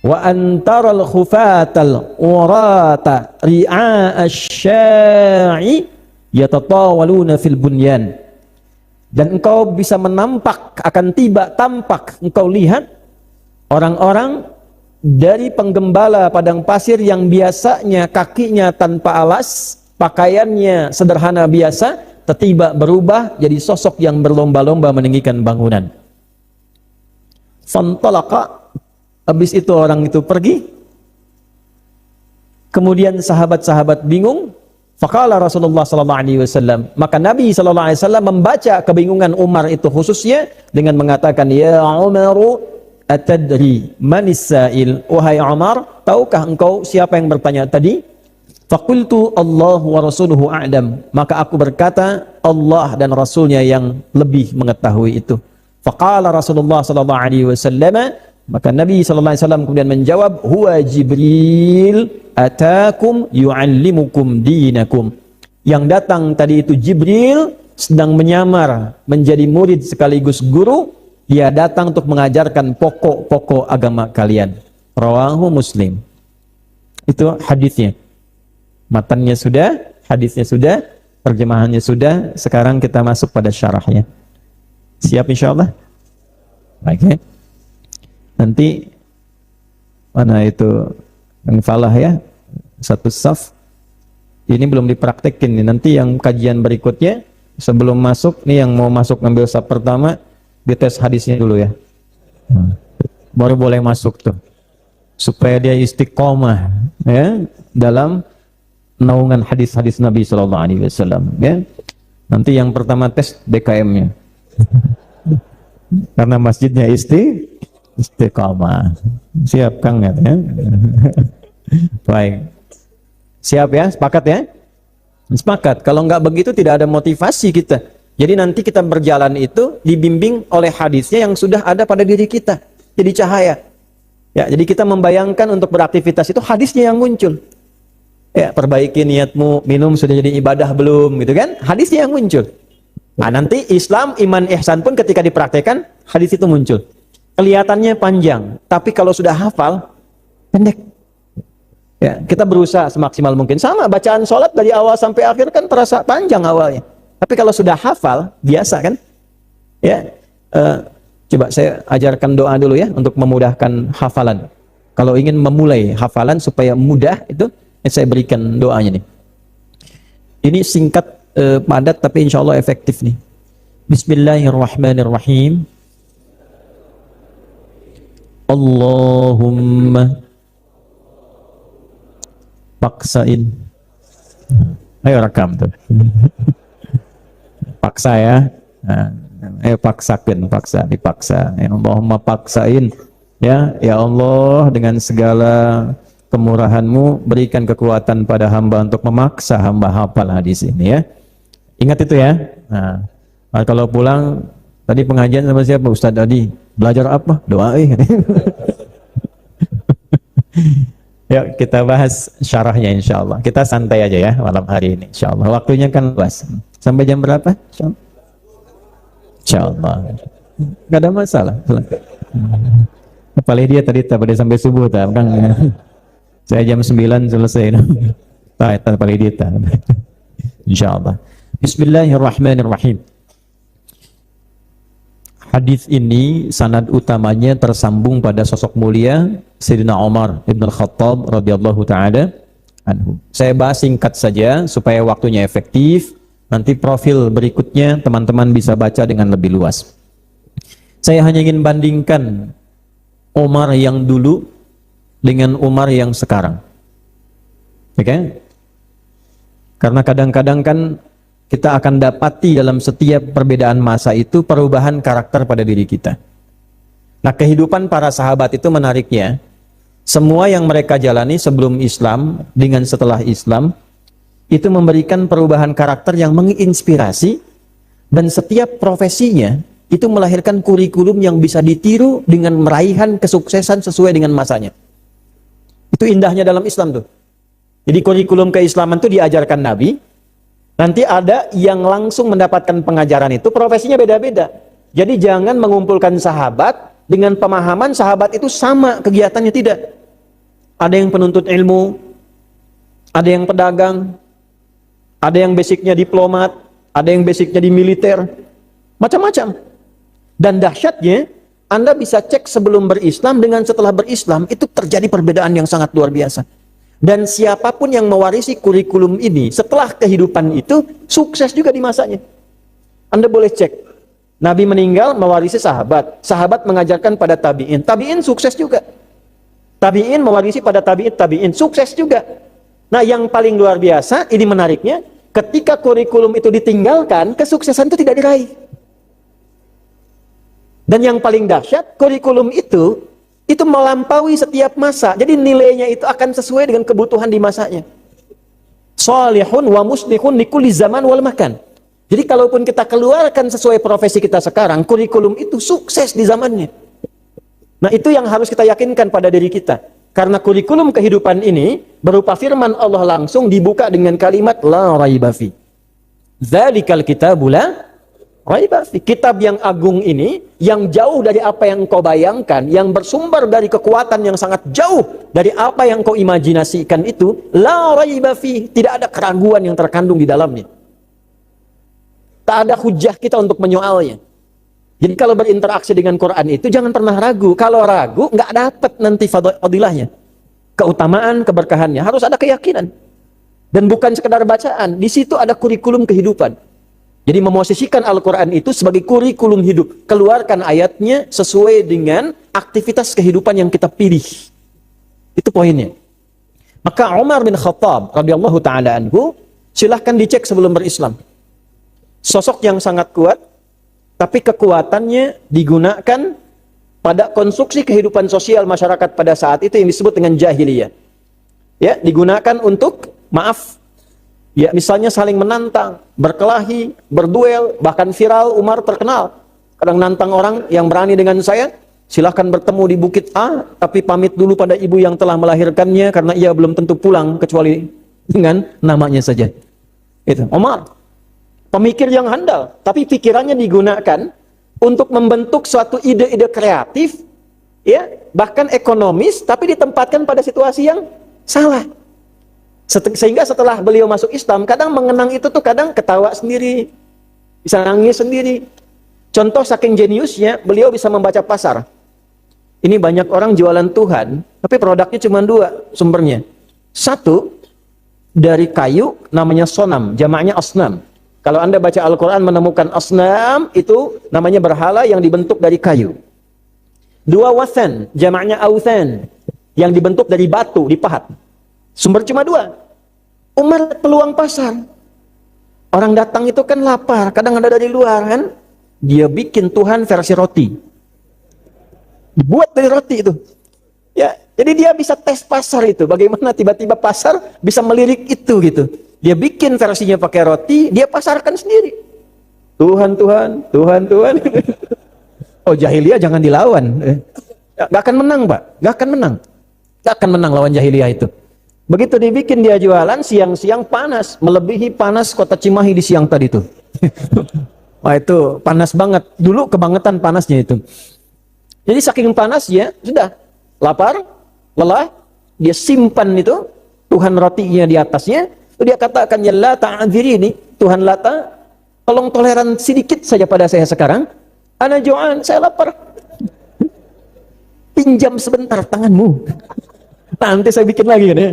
Wa antaral khufatal urata ri'a asy-sya'i yatatawaluna fil bunyan. Dan engkau bisa menampak, akan tiba tampak engkau lihat orang-orang dari penggembala padang pasir yang biasanya kakinya tanpa alas, pakaiannya sederhana biasa, tiba berubah jadi sosok yang berlomba-lomba meninggikan bangunan. Fantalaqa. Habis itu orang itu pergi. Kemudian sahabat-sahabat bingung. Faqala Rasulullah sallallahu alaihi wasallam. Maka Nabi sallallahu alaihi wasallam membaca kebingungan Umar itu khususnya dengan mengatakan, ya Umaru atadri manis sa'il. Wahai Umar, tahukah engkau siapa yang bertanya tadi? Faqultu Allahu wa rasuluhu a'lam. Maka aku berkata, Allah dan Rasulnya yang lebih mengetahui itu. Faqala Rasulullah sallallahu alaihi wasallam, maka Nabi sallallahu alaihi wasallam kemudian menjawab, huwa Jibril atakum yu'allimukum dinakum. Yang datang tadi itu Jibril, sedang menyamar menjadi murid sekaligus guru. Dia datang untuk mengajarkan pokok-pokok agama kalian. Rawahu Muslim. Itu hadisnya. Matannya sudah, hadisnya sudah, terjemahannya sudah. Sekarang kita masuk pada syarahnya. Siap insyaallah? Baik ya. Nanti mana itu yang falah ya, satu saf ini belum dipraktekin nih. Nanti yang kajian berikutnya sebelum masuk nih, yang mau masuk ngambil saf pertama dites hadisnya dulu ya, baru boleh masuk tuh, supaya dia istiqomah ya dalam naungan hadis-hadis Nabi Sallallahu Alaihi Wasallam ya. Nanti yang pertama tes BKM-nya karena masjidnya istiqamah. Siap Kang ya? Baik. Siap ya? Sepakat ya? Sepakat. Kalau nggak begitu tidak ada motivasi kita. Jadi nanti kita berjalan itu dibimbing oleh hadisnya yang sudah ada pada diri kita. Jadi cahaya. Ya, jadi kita membayangkan untuk beraktivitas itu hadisnya yang muncul. Ya, perbaiki niatmu, minum sudah jadi ibadah belum, gitu kan? Hadisnya yang muncul. Nah, nanti Islam, iman, ihsan pun ketika dipraktekkan, hadis itu muncul. Kelihatannya panjang, tapi kalau sudah hafal, pendek. Ya, kita berusaha semaksimal mungkin. Sama, bacaan sholat dari awal sampai akhir kan terasa panjang awalnya. Tapi kalau sudah hafal, biasa kan? Ya, coba saya ajarkan doa dulu ya, untuk memudahkan hafalan. Kalau ingin memulai hafalan supaya mudah itu, saya berikan doanya nih. Ini singkat, padat, tapi insya Allah efektif nih. Bismillahirrahmanirrahim. Allahumma paksain. Ayo rekam tuh. Paksa ya. Nah, ayo paksakan, dipaksa. Ya Allahumma paksain. Ya Allah, dengan segala kemurahan-Mu berikan kekuatan pada hamba untuk memaksa hamba hafal hadis ini ya. Ingat itu ya. Nah, kalau pulang tadi pengajian sama siapa Ustadz Adi? Belajar apa? Doa. Yuk kita bahas syarahnya insyaallah. Kita santai aja ya malam hari ini insyaallah. Waktunya kan luas. Sampai jam berapa? Insyaallah. Enggak ada masalah. Apalagi dia tadi sampai subuh kan. Saya jam 9 selesai. Tak paling dita. Insyaallah. Bismillahirrahmanirrahim. Hadis ini sanad utamanya tersambung pada sosok mulia Sayyidina Umar Ibn Khattab radhiyallahu taala anhu. Saya bahas singkat saja supaya waktunya efektif. Nanti profil berikutnya teman-teman bisa baca dengan lebih luas. Saya hanya ingin bandingkan Umar yang dulu dengan Umar yang sekarang. Oke? Karena kadang-kadang kan kita akan dapati dalam setiap perbedaan masa itu perubahan karakter pada diri kita. Nah, kehidupan para sahabat itu menariknya. Semua yang mereka jalani sebelum Islam dengan setelah Islam itu memberikan perubahan karakter yang menginspirasi, dan setiap profesinya itu melahirkan kurikulum yang bisa ditiru dengan meraihkan kesuksesan sesuai dengan masanya. Itu indahnya dalam Islam tuh. Jadi kurikulum keislaman itu diajarkan Nabi. Nanti ada yang langsung mendapatkan pengajaran itu, profesinya beda-beda. Jadi jangan mengumpulkan sahabat dengan pemahaman sahabat itu sama kegiatannya, tidak. Ada yang penuntut ilmu, ada yang pedagang, ada yang basicnya diplomat, ada yang basicnya di militer, macam-macam. Dan dahsyatnya, Anda bisa cek sebelum berislam dengan setelah berislam, itu terjadi perbedaan yang sangat luar biasa. Dan siapapun yang mewarisi kurikulum ini setelah kehidupan itu, sukses juga di masanya. Anda boleh cek. Nabi meninggal mewarisi sahabat. Sahabat mengajarkan pada tabi'in. Tabi'in sukses juga. Tabi'in mewarisi pada tabi'in. Tabi'in sukses juga. Nah, yang paling luar biasa, ini menariknya, ketika kurikulum itu ditinggalkan, kesuksesan itu tidak diraih. Dan yang paling dahsyat, kurikulum itu melampaui setiap masa. Jadi nilainya itu akan sesuai dengan kebutuhan di masanya. Shalihun wa muslihun likulli zaman wal makan. Jadi kalaupun kita keluarkan sesuai profesi kita sekarang, kurikulum itu sukses di zamannya. Nah, itu yang harus kita yakinkan pada diri kita. Karena kurikulum kehidupan ini berupa firman Allah langsung dibuka dengan kalimat la raiba fi. Dzalikal kitabu la raiba fi. Kitab yang agung ini, yang jauh dari apa yang engkau bayangkan, yang bersumber dari kekuatan yang sangat jauh dari apa yang engkau imajinasikan itu, la raiba fi, tidak ada keraguan yang terkandung di dalamnya. Tak ada hujah kita untuk menyoalnya. Jadi kalau berinteraksi dengan Quran itu jangan pernah ragu. Kalau ragu nggak dapat nanti fadilahnya, keutamaan, keberkahannya. Harus ada keyakinan. Dan bukan sekedar bacaan. Di situ ada kurikulum kehidupan. Jadi memosisikan Al-Quran itu sebagai kurikulum hidup. Keluarkan ayatnya sesuai dengan aktivitas kehidupan yang kita pilih. Itu poinnya. Maka Umar bin Khattab radhiyallahu taala anhu, silahkan dicek sebelum berislam. Sosok yang sangat kuat, tapi kekuatannya digunakan pada konstruksi kehidupan sosial masyarakat pada saat itu yang disebut dengan jahiliyah. Ya, digunakan untuk, maaf, ya misalnya saling menantang, berkelahi, berduel, bahkan viral. Umar terkenal kadang nantang orang yang berani dengan saya, silahkan bertemu di bukit A, tapi pamit dulu pada ibu yang telah melahirkannya karena ia belum tentu pulang kecuali dengan namanya saja. Itu Umar, pemikir yang handal, tapi pikirannya digunakan untuk membentuk suatu ide-ide kreatif, ya, bahkan ekonomis, tapi ditempatkan pada situasi yang salah. Sehingga setelah beliau masuk Islam, kadang mengenang itu tuh kadang ketawa sendiri, bisa nangis sendiri. Contoh saking jeniusnya, beliau bisa membaca pasar. Ini banyak orang jualan Tuhan, tapi produknya cuma dua sumbernya. Satu, dari kayu, namanya sonam, jamaknya asnam. Kalau Anda baca Al-Quran menemukan asnam, itu namanya berhala yang dibentuk dari kayu. Dua, wathan, jamaknya authan, yang dibentuk dari batu, dipahat. Sumber cuma dua. Umar peluang pasar. Orang datang itu kan lapar, kadang ada dari luar kan. Dia bikin Tuhan versi roti. Dibuat dari roti itu. Ya, jadi dia bisa tes pasar itu. Bagaimana tiba-tiba pasar bisa melirik itu gitu. Dia bikin versinya pakai roti, dia pasarkan sendiri. Tuhan, Tuhan, Tuhan, Tuhan. Oh, jahiliyah jangan dilawan. Gak akan menang, Pak. Gak akan menang. Gak akan menang lawan jahiliyah itu. Begitu dibikin dia jualan, siang-siang panas. Melebihi panas kota Cimahi di siang tadi tuh. Wah, itu panas banget. Dulu kebangetan panasnya itu. Jadi saking panasnya, sudah. Lapar, lelah, dia simpan itu, Tuhan rotinya di atasnya. Dia katakan, ya Lata ini, Tuhan Lata, tolong toleran sedikit saja pada saya sekarang. Ana ju'an, saya lapar. Pinjam sebentar tanganmu. Nanti saya bikin lagi kan ya.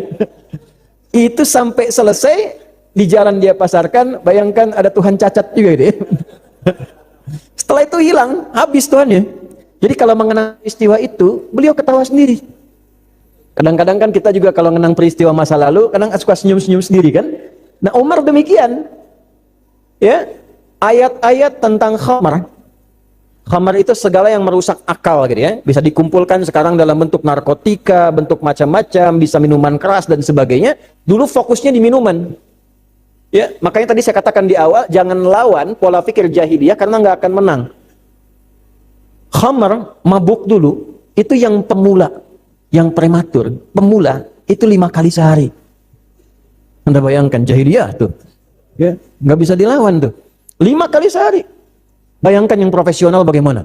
Itu sampai selesai, di jalan dia pasarkan, bayangkan ada Tuhan cacat juga dia. Setelah itu hilang, habis Tuhannya. Jadi kalau mengenang peristiwa itu, beliau ketawa sendiri. Kadang-kadang kan kita juga kalau mengenang peristiwa masa lalu, kadang suka senyum-senyum sendiri kan. Nah, Umar demikian. Ya, ayat-ayat tentang khamar. Khamar itu segala yang merusak akal gitu ya. Bisa dikumpulkan sekarang dalam bentuk narkotika, bentuk macam-macam, bisa minuman keras dan sebagainya. Dulu fokusnya di minuman. Ya, makanya tadi saya katakan di awal, jangan lawan pola pikir jahiliyah karena nggak akan menang. Khamar, mabuk dulu, itu yang pemula, yang prematur. Pemula, itu 5 kali sehari. Anda bayangkan, jahiliyah tuh. Ya, nggak bisa dilawan tuh. 5 kali sehari. Bayangkan yang profesional bagaimana.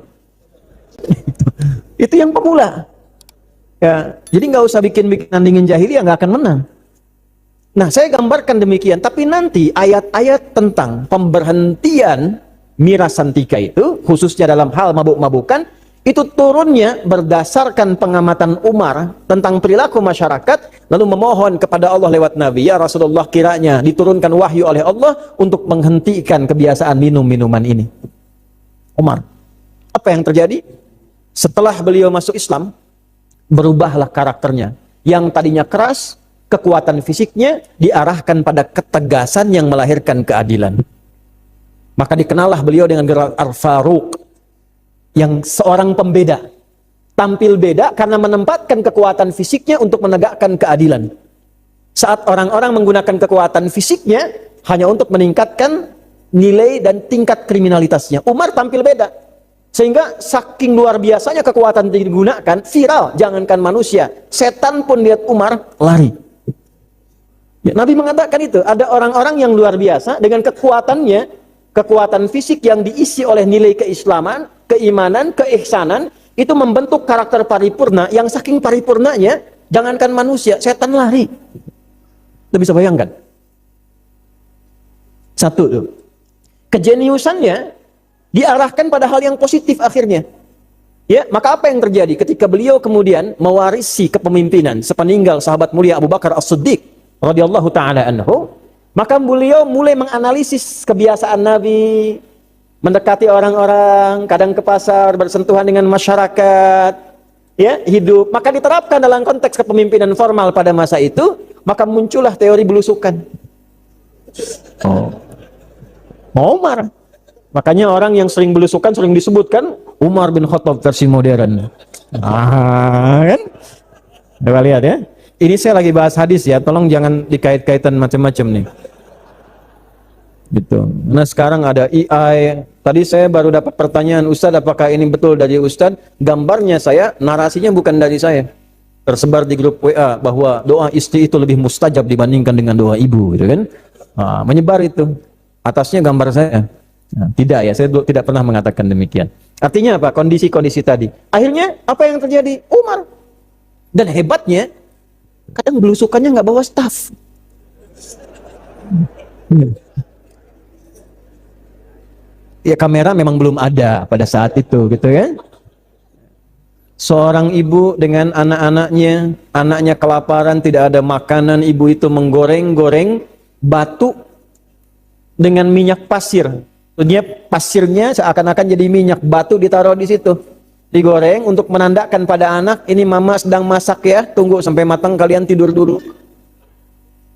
Itu yang pemula. Ya, jadi nggak usah bikin nandingin jahiliyah, nggak akan menang. Nah, saya gambarkan demikian. Tapi nanti ayat-ayat tentang pemberhentian miras santika itu, khususnya dalam hal mabuk-mabukan, itu turunnya berdasarkan pengamatan Umar tentang perilaku masyarakat, lalu memohon kepada Allah lewat Nabi, ya Rasulullah, kiranya diturunkan wahyu oleh Allah untuk menghentikan kebiasaan minum-minuman ini. Umar, apa yang terjadi? Setelah beliau masuk Islam, berubahlah karakternya. Yang tadinya keras, kekuatan fisiknya diarahkan pada ketegasan yang melahirkan keadilan. Maka dikenallah beliau dengan gelar Al-Faruq, yang seorang pembeda. Tampil beda karena menempatkan kekuatan fisiknya untuk menegakkan keadilan. Saat orang-orang menggunakan kekuatan fisiknya hanya untuk meningkatkan nilai dan tingkat kriminalitasnya, Umar tampil beda. Sehingga saking luar biasanya kekuatan yang digunakan, viral, jangankan manusia, setan pun lihat Umar lari. Ya, Nabi mengatakan itu, ada orang-orang yang luar biasa dengan kekuatannya, kekuatan fisik yang diisi oleh nilai keislaman, keimanan, keihsanan, itu membentuk karakter paripurna yang saking paripurnanya, jangankan manusia, setan lari. Anda bisa bayangkan? Satu tuh. Kejeniusannya diarahkan pada hal yang positif akhirnya. Ya, maka apa yang terjadi ketika beliau kemudian mewarisi kepemimpinan sepeninggal sahabat mulia Abu Bakar As-Siddiq radhiyallahu taala anhu, maka beliau mulai menganalisis kebiasaan Nabi, mendekati orang-orang, kadang ke pasar, bersentuhan dengan masyarakat, ya, hidup. Maka diterapkan dalam konteks kepemimpinan formal pada masa itu, maka muncullah teori belusukan. Umar. Makanya orang yang sering belusukan sering disebutkan Umar bin Khattab versi modern. Kan? Coba lihat ya. Ini saya lagi bahas hadis ya, tolong jangan dikait-kaitan macam-macam nih. Gitu. Nah sekarang ada AI. Tadi saya baru dapat pertanyaan, Ustadz apakah ini betul dari Ustadz? Gambarnya saya, narasinya bukan dari saya. Tersebar di grup WA bahwa doa istri itu lebih mustajab dibandingkan dengan doa ibu, gitu kan? Nah, menyebar itu. Atasnya gambar saya. Nah, tidak ya, saya tidak pernah mengatakan demikian. Artinya apa? Kondisi-kondisi tadi. Akhirnya apa yang terjadi? Umar. Dan hebatnya, kadang belusukannya nggak bawa staf. Ya kamera memang belum ada pada saat itu, gitu kan? Seorang ibu dengan anak-anaknya, anaknya kelaparan, tidak ada makanan, ibu itu menggoreng-goreng batu dengan minyak pasir. Maksudnya pasirnya seakan-akan jadi minyak, batu ditaruh di situ. Digoreng untuk menandakan pada anak, ini mama sedang masak ya, tunggu sampai matang, kalian tidur dulu.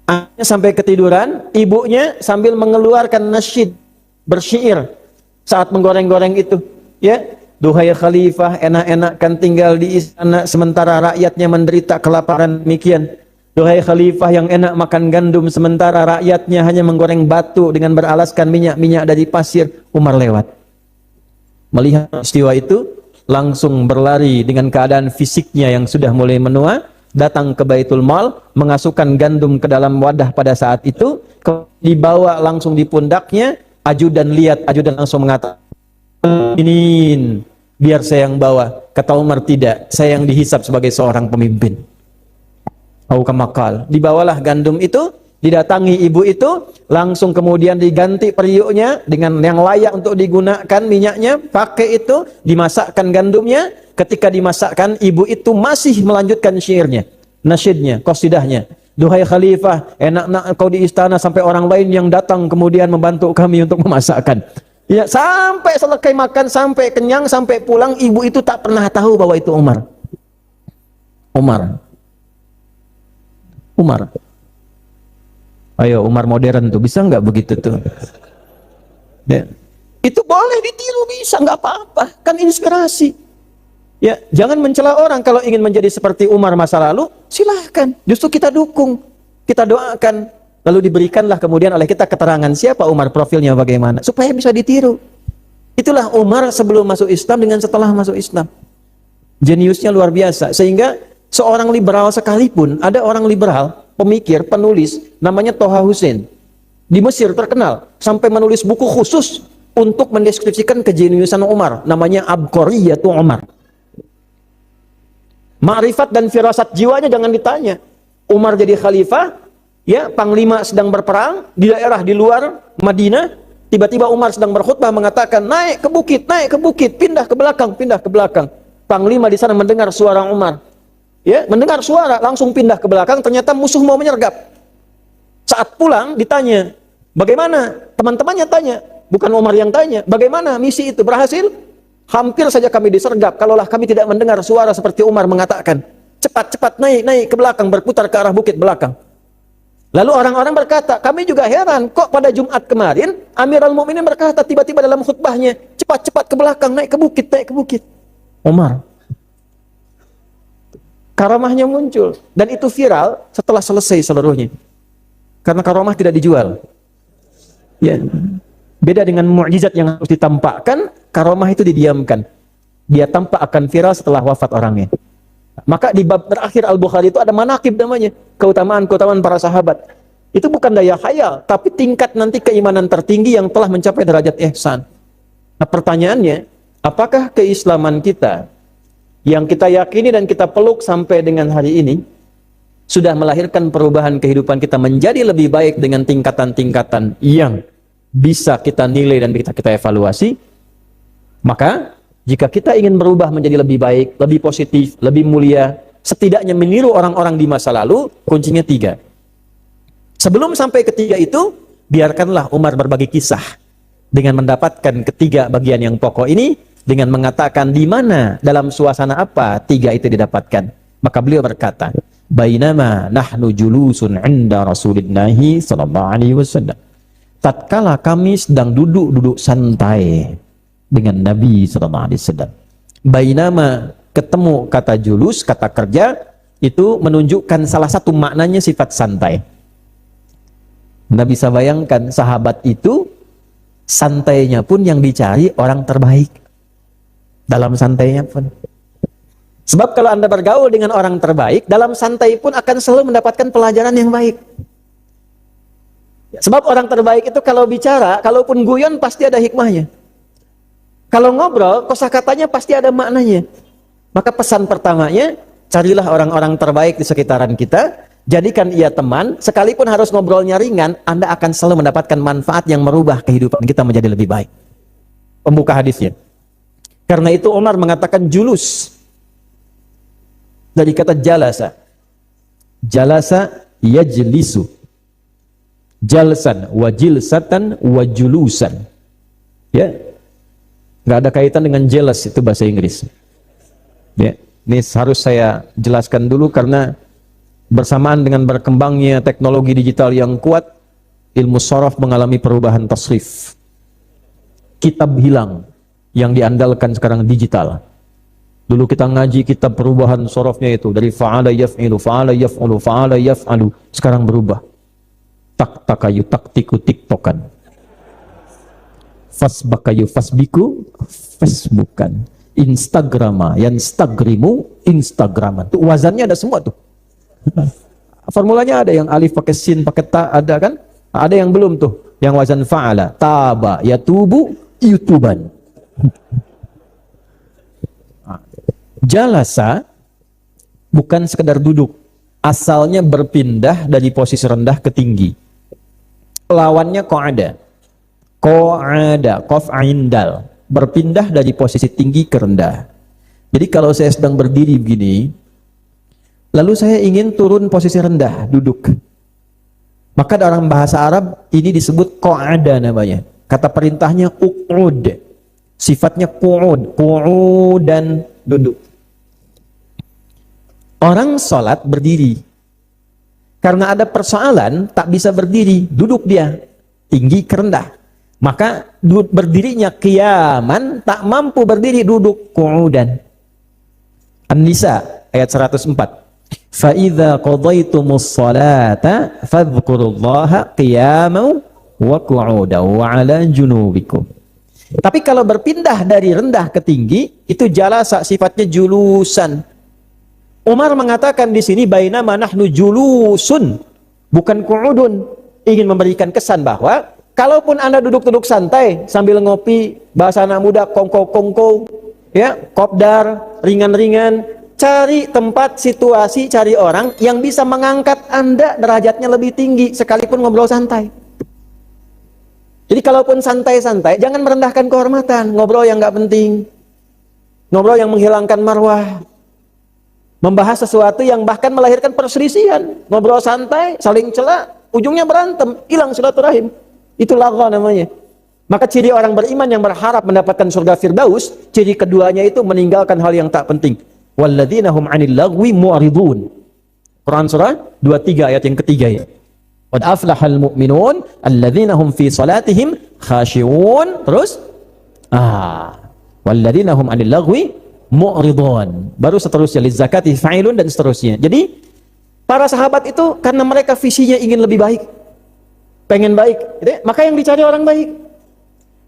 Anaknya sampai ketiduran, ibunya sambil mengeluarkan nasyid, bersyair saat menggoreng-goreng itu, ya, duhai khalifah, enak-enakan tinggal di istana sementara rakyatnya menderita kelaparan demikian. Duhai khalifah yang enak makan gandum sementara rakyatnya hanya menggoreng batu dengan beralaskan minyak-minyak dari pasir. Umar lewat. Melihat peristiwa itu, langsung berlari dengan keadaan fisiknya yang sudah mulai menua, datang ke Baitul Mal, mengasukkan gandum ke dalam wadah pada saat itu, dibawa langsung di pundaknya. Ajudan lihat, ajudan langsung mengatakan, ini biar saya yang bawa. Kata Umar, tidak, saya yang dihisap sebagai seorang pemimpin. Aukamakal, dibawalah gandum itu, didatangi ibu itu, langsung kemudian diganti periuknya dengan yang layak untuk digunakan minyaknya, pakai itu, dimasakkan gandumnya. Ketika dimasakkan, ibu itu masih melanjutkan syairnya, nasyidnya, qasidahnya. Duhai khalifah, enak-enak kau di istana sampai orang lain yang datang kemudian membantu kami untuk memasakkan. Ya, sampai selesai makan, sampai kenyang, sampai pulang, ibu itu tak pernah tahu bahwa itu Umar. Umar. Ayo, Umar modern tuh, bisa nggak begitu tuh? Ya. Itu boleh ditiru, bisa, nggak apa-apa, kan inspirasi. Ya, jangan mencela orang. Kalau ingin menjadi seperti Umar masa lalu, silahkan. Justru kita dukung, kita doakan. Lalu diberikanlah kemudian oleh kita keterangan siapa Umar, profilnya bagaimana, supaya bisa ditiru. Itulah Umar sebelum masuk Islam dengan setelah masuk Islam. Jeniusnya luar biasa. Sehingga seorang liberal sekalipun, ada orang liberal, pemikir, penulis, namanya Toha Hussein. Di Mesir terkenal, sampai menulis buku khusus untuk mendeskripsikan kejeniusan Umar. Namanya Abqariyatu Umar. Ma'rifat dan firasat jiwanya jangan ditanya. Umar jadi khalifah, ya, panglima sedang berperang di daerah di luar Madinah, tiba-tiba Umar sedang berkhutbah mengatakan, naik ke bukit, pindah ke belakang. Panglima di sana mendengar suara Umar. Ya, mendengar suara, langsung pindah ke belakang, ternyata musuh mau menyergap. Saat pulang ditanya, bagaimana? Teman-temannya tanya, bukan Umar yang tanya, bagaimana misi itu, berhasil? Hampir saja kami disergap, kalaulah kami tidak mendengar suara seperti Umar mengatakan, cepat-cepat naik ke belakang, berputar ke arah bukit belakang. Lalu orang-orang berkata, kami juga heran, kok pada Jumat kemarin, Amirul Mukminin berkata tiba-tiba dalam khutbahnya, cepat-cepat ke belakang, naik ke bukit. Umar. Karamahnya muncul, dan itu viral setelah selesai seluruhnya. Karena karamah tidak dijual. Ya. Beda dengan mukjizat yang harus ditampakkan, karamah itu didiamkan. Dia tampak akan viral setelah wafat orangnya. Maka di bab terakhir Al-Bukhari itu ada manaqib namanya, keutamaan-keutamaan para sahabat. Itu bukan daya khayal, tapi tingkat nanti keimanan tertinggi yang telah mencapai derajat ihsan. Nah, pertanyaannya, apakah keislaman kita yang kita yakini dan kita peluk sampai dengan hari ini sudah melahirkan perubahan kehidupan kita menjadi lebih baik dengan tingkatan-tingkatan yang bisa kita nilai dan kita evaluasi? Maka jika kita ingin berubah menjadi lebih baik, lebih positif, lebih mulia, setidaknya meniru orang-orang di masa lalu, kuncinya 3. Sebelum sampai ketiga itu, biarkanlah Umar berbagi kisah dengan mendapatkan ketiga bagian yang pokok ini, dengan mengatakan di mana, dalam suasana apa 3 itu didapatkan. Maka beliau berkata, bainama nahnu julusun 'inda Rasulillahi sallallahu alaihi wasallam. Tatkala kami sedang duduk santai dengan Nabi sallallahu alaihi wasallam. Bainama, ketemu kata julus, kata kerja, itu menunjukkan salah satu maknanya sifat santai. Anda bisa bayangkan sahabat itu santainya pun yang dicari orang terbaik. Dalam santainya pun. Sebab kalau Anda bergaul dengan orang terbaik, dalam santai pun akan selalu mendapatkan pelajaran yang baik. Sebab orang terbaik itu kalau bicara, kalaupun guyon pasti ada hikmahnya. Kalau ngobrol, kosakatanya pasti ada maknanya. Maka pesan pertamanya, carilah orang-orang terbaik di sekitaran kita, jadikan ia teman, sekalipun harus ngobrolnya ringan, Anda akan selalu mendapatkan manfaat yang merubah kehidupan kita menjadi lebih baik. Pembuka hadisnya. Karena itu Umar mengatakan julus. Dari kata jalasa. Jalasa yajlisu. Jalsan wa jilsatan wa julusan. Ya. Nggak ada kaitan dengan jealous, itu bahasa Inggris. Ya. Ini harus saya jelaskan dulu karena bersamaan dengan berkembangnya teknologi digital yang kuat, ilmu sharaf mengalami perubahan tasrif. Kitab hilang, yang diandalkan sekarang digital. Dulu kita ngaji kitab perubahan sharafnya itu dari fa'ala yaf'ilu, fa'ala yaf'ulu, fa'ala yaf'alu. Sekarang berubah. Tak takayu, tak tiku, tiktokan. Fasbakayu, fasbiku, facebookan. Instagrama, yanstagrimu, instagraman. Tuh wazannya ada semua tuh. Formulanya ada yang alif pakai sin pakai ta, ada kan? Ada yang belum tuh, yang wazan fa'ala, taba, yatubu, youtuban. Jalasa bukan sekedar duduk, asalnya berpindah dari posisi rendah ke tinggi. Lawannya qa'ada. Qa'ada, qaf ain dal, berpindah dari posisi tinggi ke rendah. Jadi kalau saya sedang berdiri begini, lalu saya ingin turun posisi rendah, duduk. Maka dalam bahasa Arab ini disebut qa'ada namanya. Kata perintahnya uq'ud. Sifatnya qu'ud, qu'ud dan duduk. Orang sholat berdiri. Karena ada persoalan, tak bisa berdiri, duduk dia. Tinggi ke rendah. Maka berdirinya qiyaman, tak mampu berdiri, duduk qu'udan. An-Nisa ayat 104. فَإِذَا قَضَيْتُمُ الصَّلَاةَ فَاذْكُرُوا اللَّهَ قِيَامًا وَقُعُودًا وَعَلَى جُنُوبِكُمْ. Tapi kalau berpindah dari rendah ke tinggi, itu jalasa, sifatnya julusan. Umar mengatakan di sini bainama nahnu julusun, bukan qu'udun, ingin memberikan kesan bahwa kalaupun Anda duduk-duduk santai sambil ngopi, bahasa anak muda kongko-kongko, ya, kopdar, ringan-ringan, cari tempat, situasi, cari orang yang bisa mengangkat Anda derajatnya lebih tinggi sekalipun ngobrol santai. Jadi kalaupun santai-santai, jangan merendahkan kehormatan, ngobrol yang nggak penting, ngobrol yang menghilangkan marwah, membahas sesuatu yang bahkan melahirkan perselisihan, ngobrol santai, saling cela, ujungnya berantem, hilang silaturahim. Itu lagha namanya. Maka ciri orang beriman yang berharap mendapatkan surga Firdaus, ciri keduanya itu meninggalkan hal yang tak penting. Walladzina hum 'anil lagwi mu'ridun. Quran surah 23 ayat yang ketiga ya. Qad aflahal mu'minun alladzina hum fi salatihim khashi'un. Terus walladzina hum 'anil lagwi mu'ridun. Baru seterusnya lizakati fa'ilun dan seterusnya. Jadi para sahabat itu karena mereka visinya ingin lebih baik, pengen baik, gitu, maka yang dicari orang baik.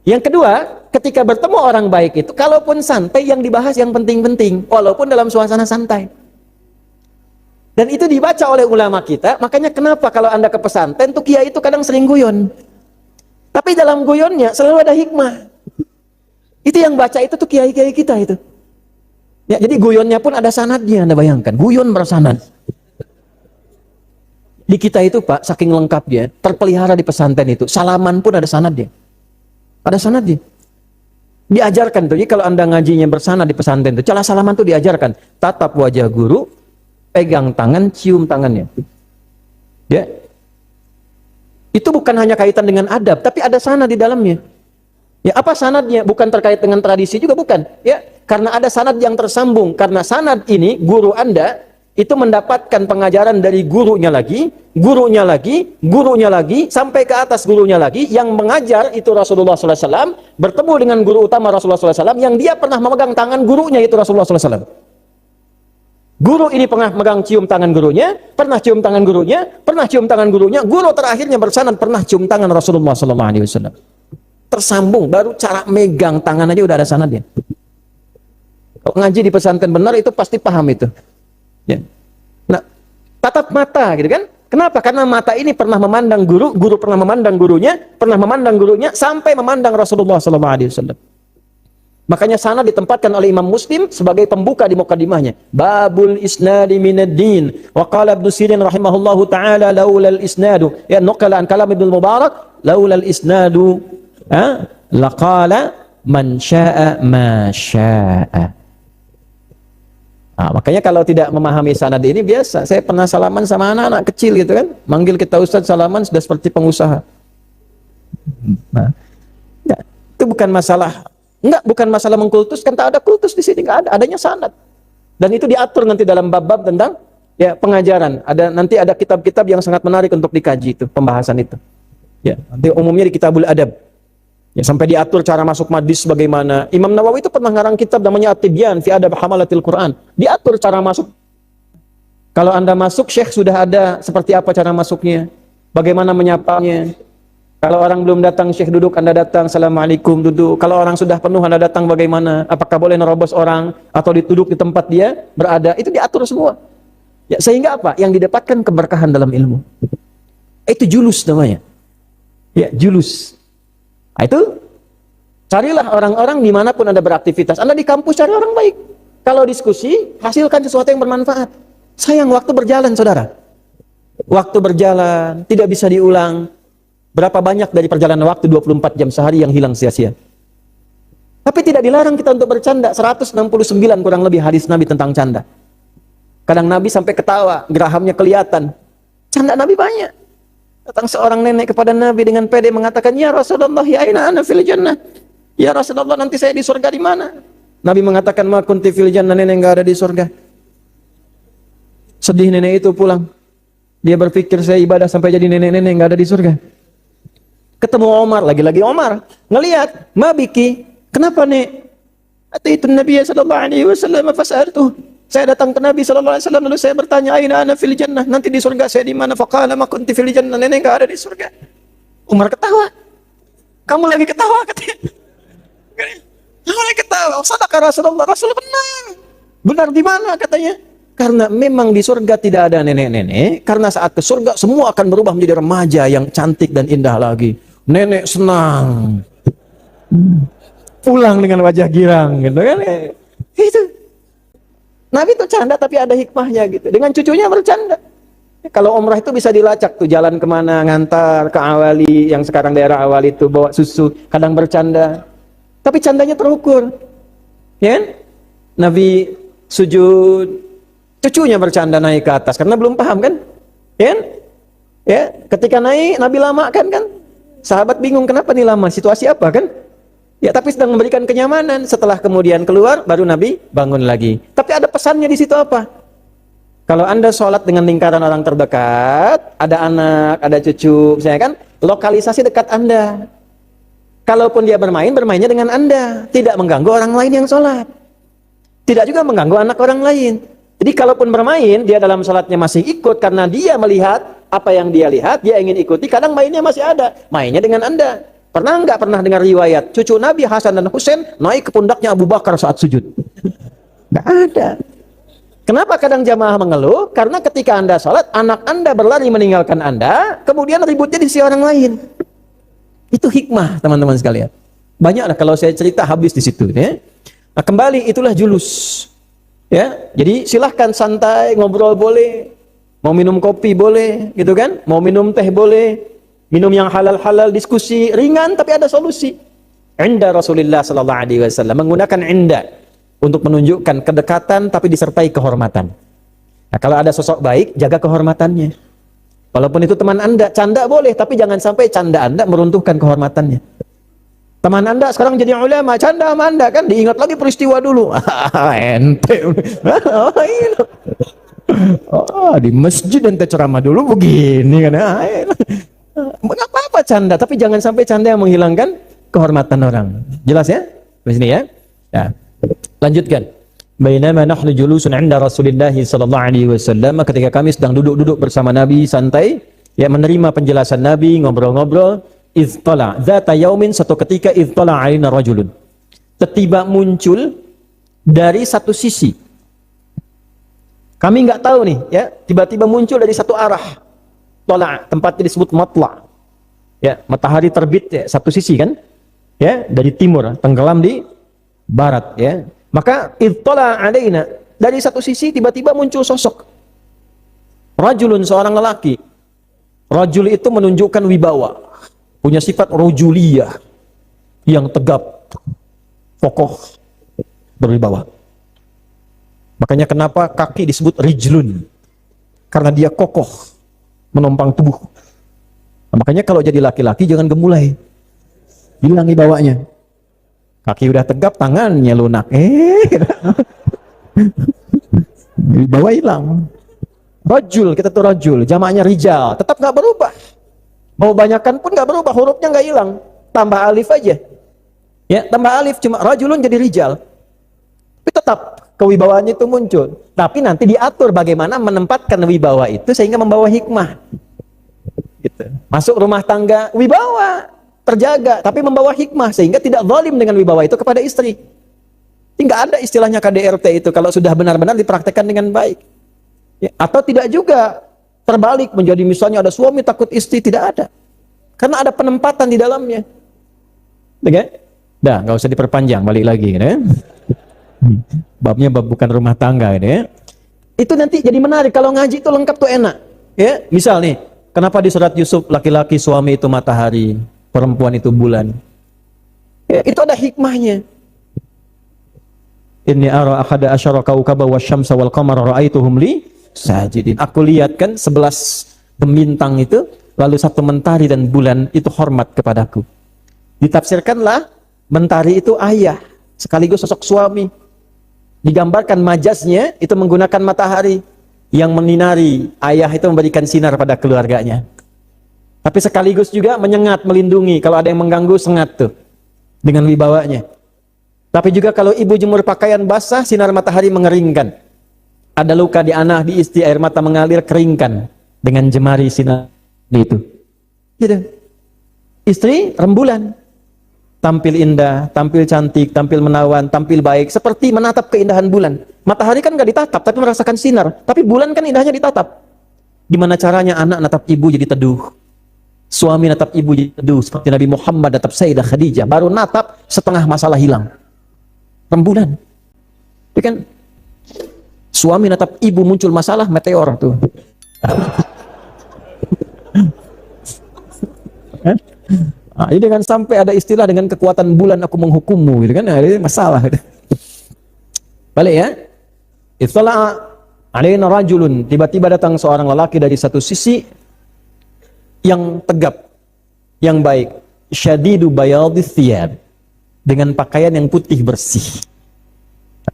Yang kedua, ketika bertemu orang baik itu, kalaupun santai, yang dibahas yang penting-penting, walaupun dalam suasana santai. Dan itu dibaca oleh ulama kita, makanya kenapa kalau Anda ke pesantren, tuh kiai itu kadang sering guyon. Tapi dalam guyonnya selalu ada hikmah. Itu yang baca itu tuh kiai-kiai kita itu. Ya, jadi guyonnya pun ada sanadnya, Anda bayangkan. Guyon bersanad. Di kita itu Pak, saking lengkapnya, terpelihara di pesantren itu, salaman pun ada sanadnya. Ada sanadnya. Diajarkan tuh, jadi kalau Anda ngajinya bersanad di pesantren itu, cara salaman tuh diajarkan. Tatap wajah guru, pegang tangan, cium tangannya. Ya. Itu bukan hanya kaitan dengan adab, tapi ada sanad di dalamnya. Ya, apa sanadnya? Bukan terkait dengan tradisi juga, bukan. Ya, karena ada sanad yang tersambung. Karena sanad ini, guru Anda itu mendapatkan pengajaran dari gurunya lagi, gurunya lagi, gurunya lagi, sampai ke atas gurunya lagi, yang mengajar itu Rasulullah SAW, bertemu dengan guru utama Rasulullah SAW, yang dia pernah memegang tangan gurunya itu Rasulullah SAW. Guru ini pernah megang cium tangan gurunya, pernah cium tangan gurunya, pernah cium tangan gurunya. Guru terakhirnya bersanad pernah cium tangan Rasulullah SAW. Tersambung, baru cara megang tangan aja udah ada sanadnya. Kalau ngaji di pesantren benar itu pasti paham itu. Ya. Nah, tatap mata gitu kan? Kenapa? Karena mata ini pernah memandang guru, guru pernah memandang gurunya, sampai memandang Rasulullah SAW. Makanya sanad ditempatkan oleh Imam Muslim sebagai pembuka di mukadimahnya. Babul isnadi minad din. Wa qala Ibnu Sirin rahimahullahu taala laulal isnadu. Ya nuqala an kalam Ibnu Mubarak laulal isnadu laqala man syaa'a ma syaa'a. Makanya kalau tidak memahami sanad ini biasa. Saya pernah salaman sama anak-anak kecil gitu kan. Manggil kita ustaz salaman sudah seperti pengusaha. Nah, itu bukan masalah. Bukan masalah mengkultuskan, tak ada kultus di sini, nggak ada, adanya sanad. Dan itu diatur nanti dalam bab-bab tentang ya pengajaran. Nanti ada kitab-kitab yang sangat menarik untuk dikaji itu, pembahasan itu. Ya, nanti umumnya di Kitabul Adab. Ya, sampai diatur cara masuk majlis bagaimana. Imam Nawawi itu pernah ngarang kitab namanya At-Tibyan fi Adab Hamalatil Quran. Diatur cara masuk. Kalau Anda masuk, Syekh sudah ada seperti apa cara masuknya, bagaimana menyapanya. Kalau orang belum datang, Syekh duduk, Anda datang, Assalamualaikum, duduk. Kalau orang sudah penuh, Anda datang bagaimana? Apakah boleh nerobos orang atau duduk di tempat dia berada? Itu diatur semua. Ya, sehingga apa? Yang didapatkan keberkahan dalam ilmu. Itu julus namanya. Ya, julus. Nah, itu carilah orang-orang dimanapun Anda beraktivitas. Anda di kampus cari orang baik. Kalau diskusi, hasilkan sesuatu yang bermanfaat. Sayang waktu berjalan, saudara. Waktu berjalan, tidak bisa diulang. Berapa banyak dari perjalanan waktu 24 jam sehari yang hilang sia-sia. Tapi tidak dilarang kita untuk bercanda. 169 kurang lebih hadis Nabi tentang canda. Kadang Nabi sampai ketawa, gerahamnya kelihatan. Canda Nabi banyak. Datang seorang nenek kepada Nabi dengan pede mengatakan, "Ya Rasulullah, ya aina ana fil jannah." Ya Rasulullah, nanti saya di surga di mana? Nabi mengatakan, "Ma kunti fil jannah," nenek enggak ada di surga. Sedih nenek itu pulang. Dia berpikir saya ibadah sampai jadi nenek-nenek enggak ada di surga. Ketemu Omar, lagi-lagi Omar ngelihat, "Ma biki, kenapa nek?" Ataitu Nabi sallallahu alaihi wasallam fas'altuh. Saya datang ke Nabi sallallahu alaihi wasallam lalu saya bertanya, "Aina ana fil jannah?" Nanti di surga saya di mana? Faqala ma kunti fil jannah, nenek enggak ada di surga. Umar ketawa. "Kamu lagi ketawa," katanya. "Kamu lagi ketawa." "Sadaqah Rasulullah." Rasul benar. Benar di mana katanya? Karena memang di surga tidak ada nenek-nenek, karena saat ke surga semua akan berubah menjadi remaja yang cantik dan indah lagi. Nenek senang. Pulang dengan wajah girang gitu kan. Itu. Nabi itu canda tapi ada hikmahnya gitu. Dengan cucunya bercanda. Kalau umrah itu bisa dilacak tuh, jalan kemana, ngantar ke Awali, yang sekarang daerah Awali itu bawa susu, kadang bercanda. Tapi candanya terukur. Ya kan? Nabi sujud, cucunya bercanda naik ke atas karena belum paham kan? Ya kan? Ya, ketika naik Nabi lama kan? Sahabat bingung kenapa nih lama, situasi apa kan? Ya, tapi sedang memberikan kenyamanan. Setelah kemudian keluar, baru Nabi bangun lagi. Tapi ada pesannya di situ apa? Kalau Anda sholat dengan lingkaran orang terdekat, ada anak, ada cucu, misalnya kan, lokalisasi dekat Anda. Kalaupun dia bermain, bermainnya dengan Anda, tidak mengganggu orang lain yang sholat. Tidak juga mengganggu anak orang lain. Jadi kalaupun bermain, dia dalam sholatnya masih ikut karena dia melihat apa yang dia lihat, dia ingin ikuti, kadang mainnya masih ada. Mainnya dengan Anda. Pernah pernah dengar riwayat cucu Nabi Hasan dan Husain naik ke pundaknya Abu Bakar saat sujud? Nggak ada. Kenapa kadang jamaah mengeluh? Karena ketika Anda sholat, anak Anda berlari meninggalkan Anda, kemudian ributnya di sisi orang lain. Itu hikmah, teman-teman sekalian. Banyaklah kalau saya cerita habis di situ. Ya. Nah, kembali itulah julus. Ya, jadi silahkan santai, ngobrol boleh, mau minum kopi boleh, gitu kan? Mau minum teh boleh. Minum yang halal-halal, diskusi ringan tapi ada solusi. Inda Rasulullah sallallahu alaihi wasallam menggunakan inda untuk menunjukkan kedekatan tapi disertai kehormatan. Nah, kalau ada sosok baik, jaga kehormatannya. Walaupun itu teman Anda, canda boleh tapi jangan sampai canda Anda meruntuhkan kehormatannya. Teman Anda sekarang jadi ulama, canda sama Anda kan diingat lagi peristiwa dulu. Ente. Di masjid ente ceramah dulu begini kan. Enggak apa-apa canda, tapi jangan sampai canda yang menghilangkan kehormatan orang. Jelas ya? Di sini ya. Ya. Lanjutkan. Bainama nahnu julusun 'inda Rasulillah sallallahu alaihi wasallam, ketika kami sedang duduk-duduk bersama Nabi santai, ya menerima penjelasan Nabi, ngobrol-ngobrol, iztala dzata yaumin, satu ketika iztala 'alaina rajulun. Tiba muncul dari satu sisi. Kami nggak tahu nih, ya, tiba-tiba muncul dari satu arah. Tala, tempatnya disebut matla. Ya, matahari terbit ya, satu sisi kan? Ya, dari timur, tenggelam di barat, ya. Maka ittala alaina, dari satu sisi tiba-tiba muncul sosok rajulun, seorang lelaki. Rajul itu menunjukkan wibawa, punya sifat rojuliyah yang tegap, kokoh, berwibawa. Makanya kenapa kaki disebut rijlun, karena dia kokoh menompang tubuh. Nah, makanya kalau jadi laki-laki jangan gemulai, hilang wibawanya. Kaki udah tegap, tangannya lunak. Wibawa hilang. Rajul, kita tuh rajul, jamaknya rijal, tetap nggak berubah. Mau banyakan pun nggak berubah, hurufnya nggak hilang. Tambah alif aja. Ya, tambah alif, cuma rajulun jadi rijal. Tapi tetap kewibawaannya itu muncul. Tapi nanti diatur bagaimana menempatkan wibawa itu sehingga membawa hikmah. Gitu. Masuk rumah tangga, wibawa terjaga, tapi membawa hikmah sehingga tidak zalim dengan wibawa itu kepada istri. Tidak ada istilahnya KDRT itu kalau sudah benar-benar dipraktekkan dengan baik. Ya, atau tidak juga terbalik menjadi misalnya ada suami takut istri, tidak ada. Karena ada penempatan di dalamnya. Oke? Dah, nggak usah diperpanjang, balik lagi, ya. Babnya bab bukan rumah tangga, ya. Itu nanti jadi menarik kalau ngaji itu lengkap tuh enak. Ya, misal nih, kenapa di surat Yusuf laki-laki suami itu matahari, perempuan itu bulan? Ya, itu ada hikmahnya. Inni ara ahada asyara kaukaba wasyamsa wal qamara ra'aituhum li sajidin. Aku lihat kan 11 bintang itu, lalu satu mentari dan bulan itu hormat kepadaku. Ditafsirkanlah mentari itu ayah, sekaligus sosok suami. Digambarkan majaznya itu menggunakan matahari yang menyinari, ayah itu memberikan sinar pada keluarganya. Tapi sekaligus juga menyengat, melindungi. Kalau ada yang mengganggu, sengat tuh dengan wibawanya. Tapi juga kalau ibu jemur pakaian basah, sinar matahari mengeringkan. Ada luka di anah, di istri, air mata mengalir, keringkan dengan jemari sinar itu. Gitu. Istri rembulan, tampil indah, tampil cantik, tampil menawan, tampil baik, seperti menatap keindahan bulan. Matahari kan nggak ditatap, tapi merasakan sinar. Tapi bulan kan indahnya ditatap. Gimana caranya anak natap ibu jadi teduh, suami natap ibu jadi teduh, seperti Nabi Muhammad natap Sayyidah Khadijah, baru natap setengah masalah hilang. Rembulan. Itu kan suami natap ibu muncul masalah, meteor tuh. Nah, jadi dengan sampai ada istilah dengan kekuatan bulan aku menghukummu, gitu kan? Nah, ini masalah. Balik ya. Ittala alaina rajulun, tiba-tiba datang seorang lelaki dari satu sisi yang tegap, yang baik, syadidu bayadith thiyab, dengan pakaian yang putih bersih.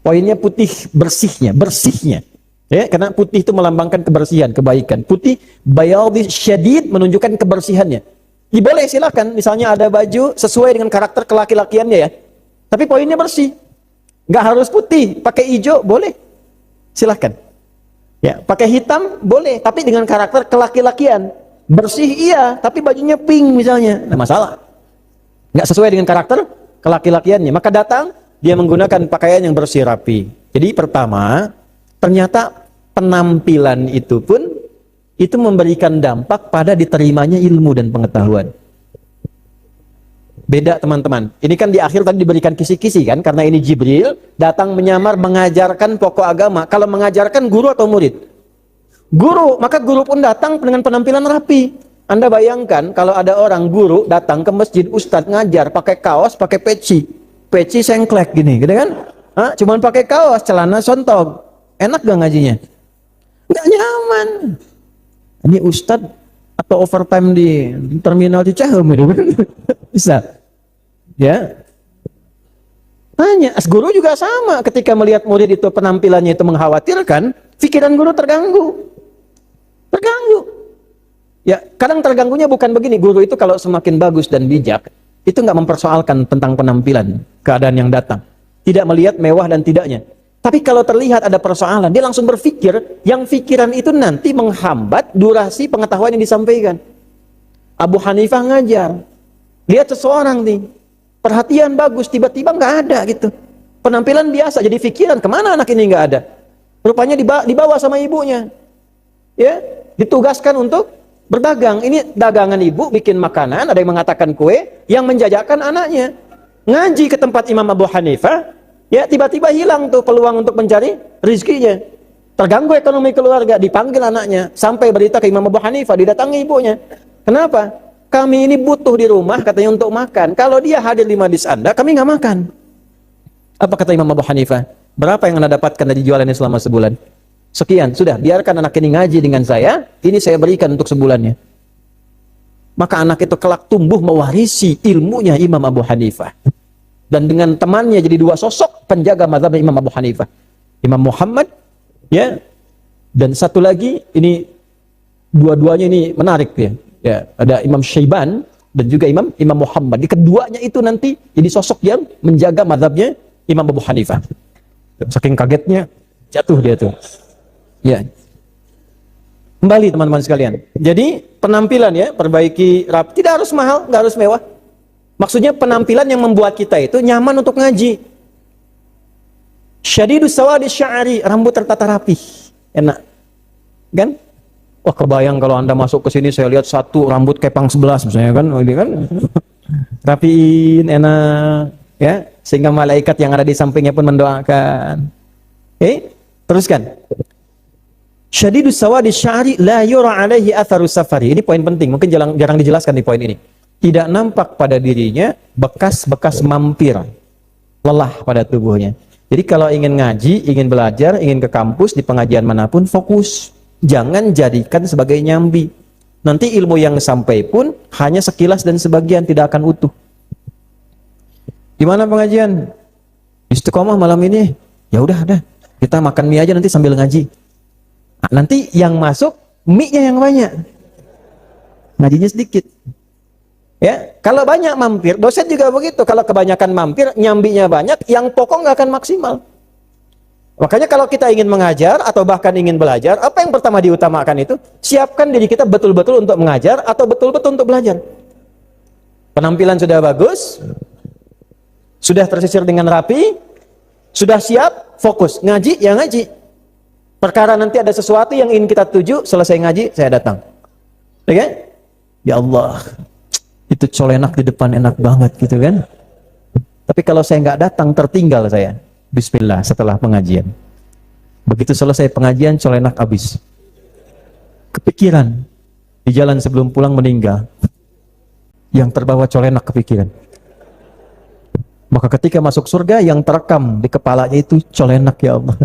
Poinnya putih bersihnya, ya, karena putih itu melambangkan kebersihan, kebaikan. Putih bayadith syadid menunjukkan kebersihannya. Ya, boleh silakan, misalnya ada baju sesuai dengan karakter kelaki-lakiannya ya. Tapi poinnya bersih. Nggak harus putih, pakai hijau boleh. Silakan. Ya, pakai hitam boleh, tapi dengan karakter kelaki-lakian. Bersih iya, tapi bajunya pink misalnya, nggak masalah. Nggak sesuai dengan karakter kelaki-lakiannya, maka datang dia menggunakan pakaian yang bersih rapi. Jadi pertama, ternyata penampilan itu pun itu memberikan dampak pada diterimanya ilmu dan pengetahuan. Beda teman-teman. Ini kan di akhir tadi diberikan kisi-kisi kan, karena ini Jibril datang menyamar mengajarkan pokok agama. Kalau mengajarkan guru atau murid? Guru, maka guru pun datang dengan penampilan rapi. Anda bayangkan kalau ada orang guru datang ke masjid, ustadz ngajar pakai kaos, pakai peci sengklek gini, gitu kan? Hah? Cuman pakai kaos, celana sontog. Enak gak ngajinya? Nggak nyaman. Ini ustadz atau overtime di terminal Cicahem gitu. Bisa. Ya. Tanya, guru juga sama, ketika melihat murid itu penampilannya itu mengkhawatirkan, pikiran guru terganggu. Ya, kadang terganggunya bukan begini, guru itu kalau semakin bagus dan bijak, itu nggak mempersoalkan tentang penampilan, keadaan yang datang. Tidak melihat mewah dan tidaknya. Tapi kalau terlihat ada persoalan, dia langsung berpikir, yang pikiran itu nanti menghambat durasi pengetahuan yang disampaikan. Abu Hanifah ngajar, lihat seseorang nih, perhatian bagus, tiba-tiba nggak ada gitu. Penampilan biasa, jadi pikiran, kemana anak ini nggak ada? Rupanya dibawa sama ibunya. Ya, ditugaskan untuk berdagang. Ini dagangan ibu, bikin makanan, ada yang mengatakan kue, yang menjajakan anaknya. Ngaji ke tempat Imam Abu Hanifah, ya tiba-tiba hilang tuh peluang untuk mencari rizkinya. Terganggu ekonomi keluarga, dipanggil anaknya, sampai berita ke Imam Abu Hanifah, didatangi ibunya. Kenapa? Kami ini butuh di rumah katanya untuk makan. Kalau dia hadir di majlis Anda, kami nggak makan. Apa kata Imam Abu Hanifah? Berapa yang Anda dapatkan dari jualannya selama sebulan? Sekian, sudah, biarkan anak ini ngaji dengan saya, ini saya berikan untuk sebulannya. Maka anak itu kelak tumbuh mewarisi ilmunya Imam Abu Hanifah. Dan dengan temannya jadi dua sosok penjaga mazhab Imam Abu Hanifah. Imam Muhammad, ya, dan satu lagi, ini dua-duanya ini menarik ya. Ya, ada Imam Syaiban dan juga Imam Muhammad. Di keduanya itu nanti jadi sosok yang menjaga mazhabnya Imam Abu Hanifah. Saking kagetnya jatuh dia tuh. Ya. Kembali teman-teman sekalian. Jadi penampilan ya, perbaiki rapi. Tidak harus mahal, nggak harus mewah. Maksudnya penampilan yang membuat kita itu nyaman untuk ngaji. Syadidus sawadi sya'ari, rambut tertata rapi. Enak. Kan? Wah, kebayang kalau Anda masuk ke sini saya lihat satu rambut kepang 11 misalnya kan. Ini kan. Rapiin, enak, ya. Sehingga malaikat yang ada di sampingnya pun mendoakan. Oke, teruskan. Syadidus sawadi sya'ri la yura alaihi atharus safari. Ini poin penting, mungkin jarang dijelaskan di poin ini. Tidak nampak pada dirinya bekas-bekas mampir, lelah pada tubuhnya. Jadi kalau ingin ngaji, ingin belajar, ingin ke kampus, di pengajian manapun, fokus. Jangan jadikan sebagai nyambi. Nanti ilmu yang sampai pun hanya sekilas dan sebagian, tidak akan utuh. Di mana pengajian? Istiqomah malam ini. Ya udah, kita makan mie aja nanti sambil ngaji. Nah, nanti yang masuk mie-nya yang banyak, ngajinya sedikit. Ya, kalau banyak mampir, dosen juga begitu. Kalau kebanyakan mampir, nyambinya banyak, yang pokok nggak akan maksimal. Makanya kalau kita ingin mengajar atau bahkan ingin belajar, apa yang pertama diutamakan itu? Siapkan diri kita betul-betul untuk mengajar atau betul-betul untuk belajar. Penampilan sudah bagus, sudah tersisir dengan rapi, sudah siap, fokus. Ngaji, ya ngaji. Perkara nanti ada sesuatu yang ingin kita tuju, selesai ngaji, saya datang. Oke? Ya Allah, itu colenak di depan enak banget gitu kan. Tapi kalau saya nggak datang, tertinggal saya. Bismillah, setelah pengajian. Begitu selesai pengajian, colenak habis. Kepikiran. Di jalan sebelum pulang meninggal. Yang terbawa colenak kepikiran. Maka ketika masuk surga, yang terekam di kepalanya itu colenak, ya Allah.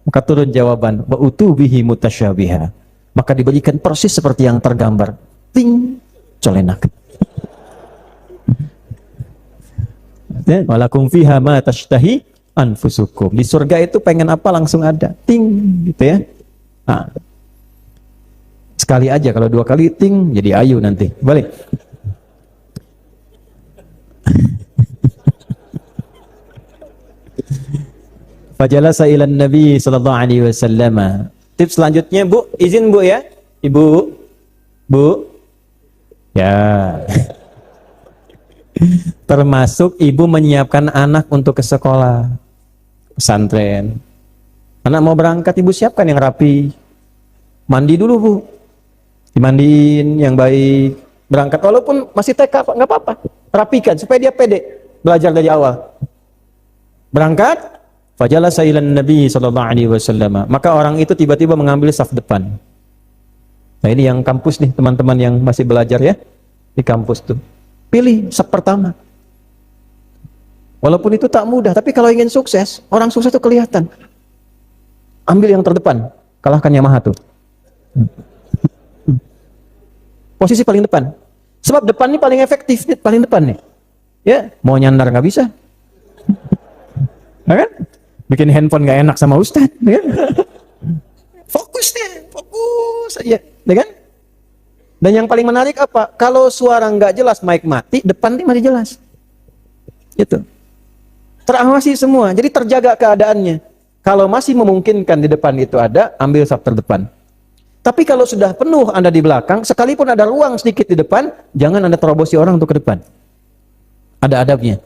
Maka turun jawaban, wa utubihi mutasyabiha. Maka diberikan persis seperti yang tergambar. Ting, colenak. Walakum fiha ma tashtahi anfusukum. Di surga itu pengen apa langsung ada. Ting, gitu ya. Nah, sekali aja, kalau dua kali ting, jadi ayu nanti. Balik. Fajalasa ilan Nabi sallallahu alaihi wasallam. Tips selanjutnya, Bu, izin Bu ya. Ibu. Bu. Ya. Termasuk ibu menyiapkan anak untuk ke sekolah pesantren. Anak mau berangkat, ibu siapkan yang rapi. Mandi dulu, Bu. Dimandiin yang baik. Berangkat walaupun masih TK, nggak apa-apa. Rapikan supaya dia pede belajar dari awal. Berangkat, fajalasa ilan Nabi sallallahu alaihi wasallam. Maka orang itu tiba-tiba mengambil saf depan. Nah, ini yang kampus nih, teman-teman yang masih belajar ya di kampus tuh. Pilih saf pertama. Walaupun itu tak mudah, tapi kalau ingin sukses, orang sukses itu kelihatan. Ambil yang terdepan, kalahkan Yamaha tuh. Posisi paling depan. Sebab depan ini paling efektif, paling depan nih. Ya, mau nyandar nggak bisa. Ya kan? Bikin handphone nggak enak sama Ustadz, ya kan? Fokus deh, fokus aja, ya kan? Dan yang paling menarik apa? Kalau suara nggak jelas, mic mati, depan ini masih jelas. Gitu. Terawasi semua, jadi terjaga keadaannya. Kalau masih memungkinkan di depan itu ada, ambil saf terdepan. Tapi kalau sudah penuh Anda di belakang, sekalipun ada ruang sedikit di depan, jangan Anda terobosi orang untuk ke depan. Ada adabnya.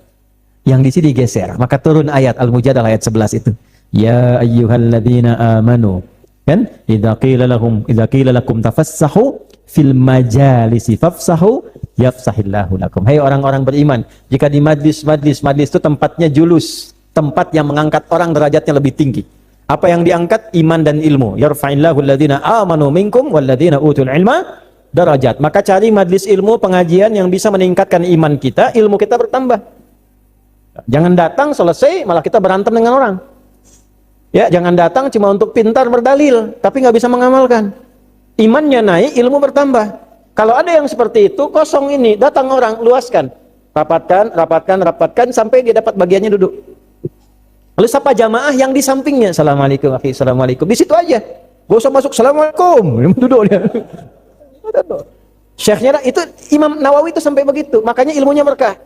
Yang di sini geser, maka turun ayat Al-Mujadalah ayat 11 itu. Ya ayyuhalladzina amanu. Kan? Idza qila lakum tafassahu fil majalisi fafsahu yafsahillahu lakum. Hai orang-orang beriman, jika di majlis itu tempatnya julus, tempat yang mengangkat orang derajatnya lebih tinggi. Apa yang diangkat? Iman dan ilmu. Yarfa'illahu alladzina amanu minkum walladzina utul ilma darajat. Maka cari majlis ilmu, pengajian yang bisa meningkatkan iman kita, ilmu kita bertambah. Jangan datang selesai malah kita berantem dengan orang. Ya, jangan datang cuma untuk pintar berdalil tapi nggak bisa mengamalkan. Imannya naik, ilmu bertambah. Kalau ada yang seperti itu, kosong ini, datang orang, luaskan. Rapatkan sampai dia dapat bagiannya duduk. Lalu sapa jamaah yang di sampingnya. Assalamualaikum, akhi, assalamualaikum. Di situ aja. Gak usah masuk, assalamualaikum. Duduk dia. Syekhnya itu, Imam Nawawi itu sampai begitu. Makanya ilmunya berkah.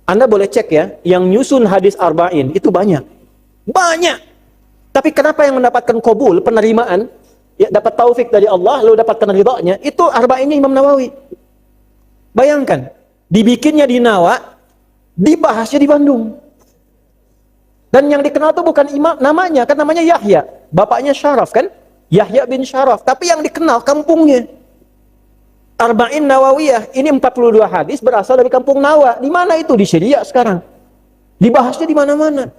Anda boleh cek ya, yang nyusun hadis arba'in itu banyak. Banyak. Tapi kenapa yang mendapatkan qabul, penerimaan, ya dapat taufik dari Allah, lalu dapatkan ridhonya, itu arba'innya Imam Nawawi. Bayangkan, dibikinnya di Nawa, dibahasnya di Bandung. Dan yang dikenal itu bukan imam namanya, kan namanya Yahya, bapaknya Syaraf kan? Yahya bin Syaraf, tapi yang dikenal kampungnya. Arba'in Nawawiyah, ini 42 hadis berasal dari kampung Nawa. Di mana itu? Di Syria sekarang. Dibahasnya di mana-mana.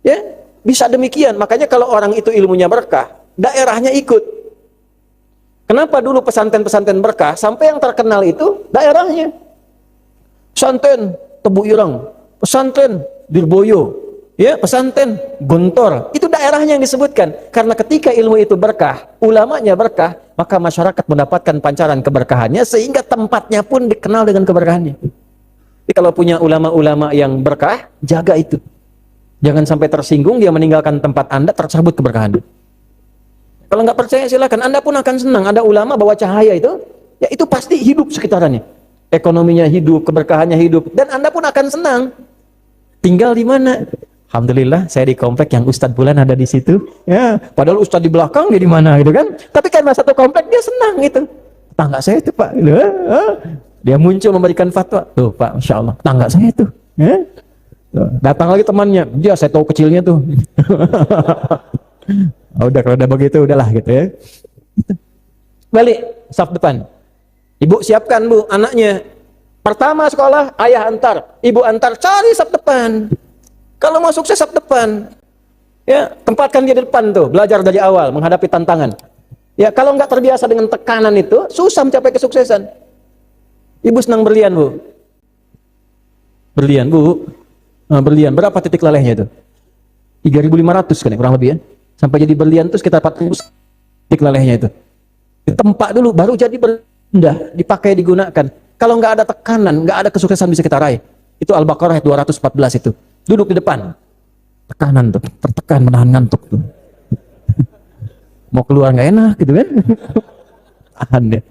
Ya, bisa demikian. Makanya kalau orang itu ilmunya berkah, daerahnya ikut. Kenapa dulu pesantren-pesantren berkah sampai yang terkenal itu daerahnya? Pesantren Tebu Ireng, pesantren Dirboyo, ya, pesantren Gontor. Itu daerahnya yang disebutkan. Karena ketika ilmu itu berkah, ulamanya berkah, maka masyarakat mendapatkan pancaran keberkahannya sehingga tempatnya pun dikenal dengan keberkahannya. Jadi kalau punya ulama-ulama yang berkah, jaga itu. Jangan sampai tersinggung dia meninggalkan tempat Anda tercabut keberkahannya. Kalau nggak percaya silakan, Anda pun akan senang. Ada ulama bawa cahaya itu, ya itu pasti hidup sekitarannya. Ekonominya hidup, keberkahannya hidup, dan Anda pun akan senang. Tinggal di mana? Alhamdulillah saya di komplek yang Ustadz Bulan ada di situ. Ya, padahal Ustadz di belakang dia di mana gitu kan? Tapi karena satu komplek dia senang itu. Tangga saya itu Pak, gitu, dia muncul memberikan fatwa. Tuh Pak, Masya Allah, tangga saya itu. Ya? Datang lagi temannya, dia saya tahu kecilnya tuh. Udah kalau udah begitu udahlah gitu ya. Balik saf depan. Ibu siapkan Bu anaknya. Pertama sekolah ayah antar, ibu antar, cari saf depan. Kalau mau sukses saf depan. Ya, tempatkan dia di depan tuh, belajar dari awal menghadapi tantangan. Ya, kalau nggak terbiasa dengan tekanan itu, susah mencapai kesuksesan. Ibu senang berlian Bu. Berlian Bu. Nah, berlian berapa titik lelehnya itu? 3.500 kan ya, kurang lebih ya. Sampai jadi berlian itu sekitar 400 titik lelehnya itu. Ditempa dulu baru jadi benda, dipakai digunakan. Kalau nggak ada tekanan, nggak ada kesuksesan bisa kita raih. Itu Al-Baqarah 214 itu. Duduk di depan. Tekanan tuh, tertekan menahan ngantuk tuh. Mau keluar nggak enak gitu kan. Tahan deh.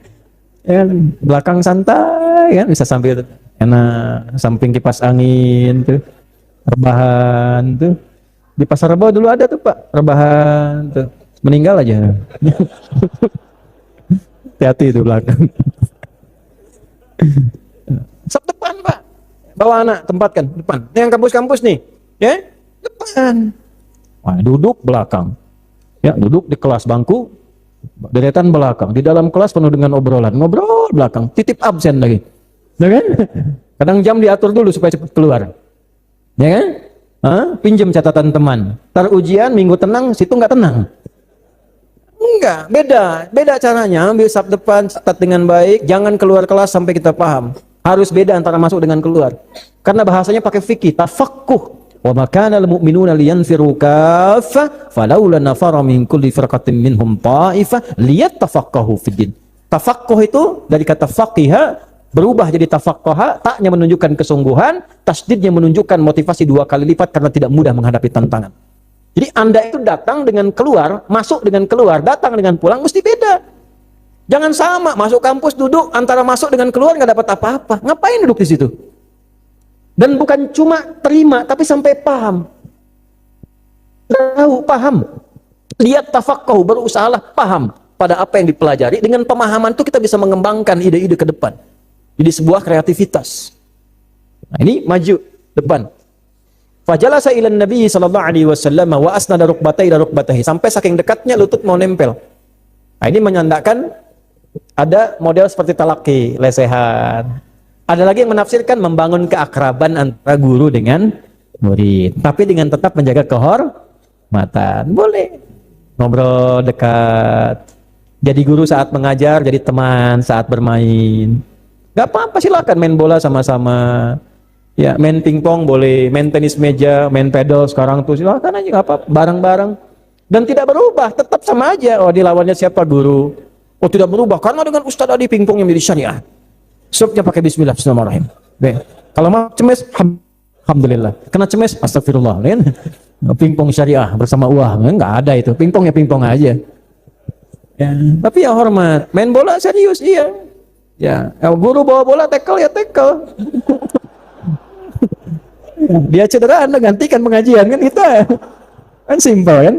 Ya, belakang santai kan bisa sambil enak, samping kipas angin tuh. Rebahan tuh. Di Pasar Rebo dulu ada tuh Pak, rebahan tuh. Meninggal aja. Hati-hati itu belakang. Saf depan Pak. Bawa anak, tempatkan depan. Ini yang kampus-kampus nih, ya depan. Wah, duduk belakang. Ya, duduk di kelas bangku, deretan belakang. Di dalam kelas penuh dengan obrolan, ngobrol belakang. Titip absen lagi, ya kan? Kadang jam diatur dulu supaya cepat keluar, ya kan? Pinjam catatan teman. Tar ujian minggu tenang, situ nggak tenang. Enggak, beda caranya. Ambil saf depan, catat dengan baik. Jangan keluar kelas sampai kita paham. Harus beda antara masuk dengan keluar. Karena bahasanya pakai fikih, tafaqquh. Wa ma kana al-mu'minuna liyanfiru kaffa falawla nafara min kulli firqatin minhum ta'ifah liyattafaqahu fid-din. Tafaqquh itu dari kata faqiha berubah jadi tafaqqaha, taknya menunjukkan kesungguhan, tasdidnya menunjukkan motivasi 2 kali lipat karena tidak mudah menghadapi tantangan. Jadi Anda itu datang dengan keluar, masuk dengan keluar, datang dengan pulang mesti beda. Jangan sama, masuk kampus duduk antara masuk dengan keluar nggak dapat apa-apa. Ngapain duduk di situ? Dan bukan cuma terima, tapi sampai paham. Tahu, paham. Lihat tafaqquh, berusahalah paham pada apa yang dipelajari. Dengan pemahaman itu kita bisa mengembangkan ide-ide ke depan. Jadi sebuah kreativitas. Nah, ini maju depan. Fajalasa ilan Nabi sallallahu alaihi wasallam wa asnada rukbatayhi ila rukbatayhi, sampai saking dekatnya lutut mau nempel. Nah, ini menandakan ada model seperti talaki, lesehan. Ada lagi yang menafsirkan membangun keakraban antara guru dengan murid, tapi dengan tetap menjaga kehormatan. Boleh ngobrol dekat, jadi guru saat mengajar, jadi teman saat bermain. Gak apa-apa, silakan main bola sama-sama. Ya, main pingpong boleh, main tenis meja, main pedal sekarang tuh silakan aja, gak apa-apa, bareng-bareng. Dan tidak berubah, tetap sama aja. Oh, dilawannya siapa? Guru. Oh, tidak berubah karena dengan Ustadz Adi pingpong yang menjadi syariah. Supnya pakai bismillah, bismillahirrahmanirrahim. Kalau mau cemes, alhamdulillah. Kena cemes, astagfirullah. Kan? Pingpong syariah bersama uang, nggak ada itu. Pingpong ya pingpong aja. Ya, tapi ya hormat. Main bola serius, iya. Ya, guru bawa bola tackle ya tackle. Dia cedera, Anda gantikan pengajian kan kita. Kan simpel kan?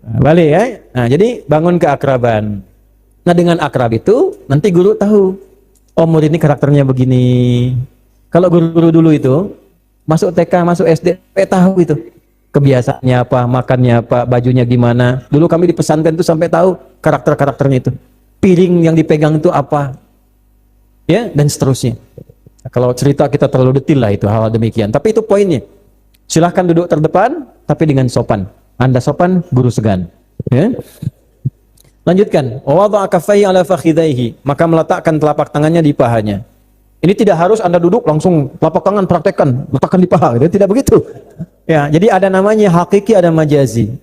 Nah, balik ya. Nah, jadi bangun keakraban. Nah, dengan akrab itu nanti guru tahu, oh murid ini karakternya begini. Kalau guru-guru dulu itu masuk TK, masuk SD, tahu itu kebiasaannya apa, makannya apa, bajunya gimana. Dulu kami di pesantren itu sampai tahu karakter-karakternya itu. Piring yang dipegang itu apa, ya, dan seterusnya. Nah, kalau cerita kita terlalu detail lah itu hal demikian. Tapi itu poinnya. Silahkan duduk terdepan, tapi dengan sopan. Anda sopan, guru segan. Ya. Lanjutkan. Wada'a kaffayhi ala fakhidhaihi, maka meletakkan telapak tangannya di pahanya. Ini tidak harus Anda duduk langsung telapak tangan praktekkan, letakkan di paha, gitu. Tidak begitu. Ya, jadi ada namanya hakiki, ada majazi.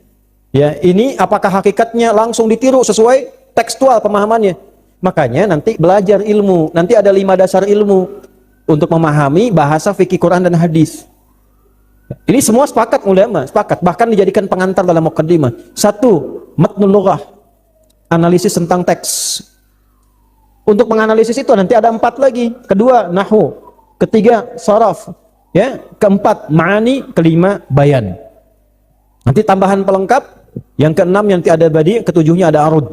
Ya, ini apakah hakikatnya langsung ditiru sesuai tekstual pemahamannya? Makanya nanti belajar ilmu, nanti ada 5 dasar ilmu untuk memahami bahasa fikih Quran dan hadis. Ini semua sepakat ulama, sepakat, bahkan dijadikan pengantar dalam muqaddimah. 1, matnul lughah, analisis tentang teks. Untuk menganalisis itu nanti ada 4 lagi. Kedua, nahwu. Ketiga, saraf. Ya, keempat, ma'ani. Kelima, bayan. Nanti tambahan pelengkap. Yang keenam nanti ada badi, ketujuhnya ada arud.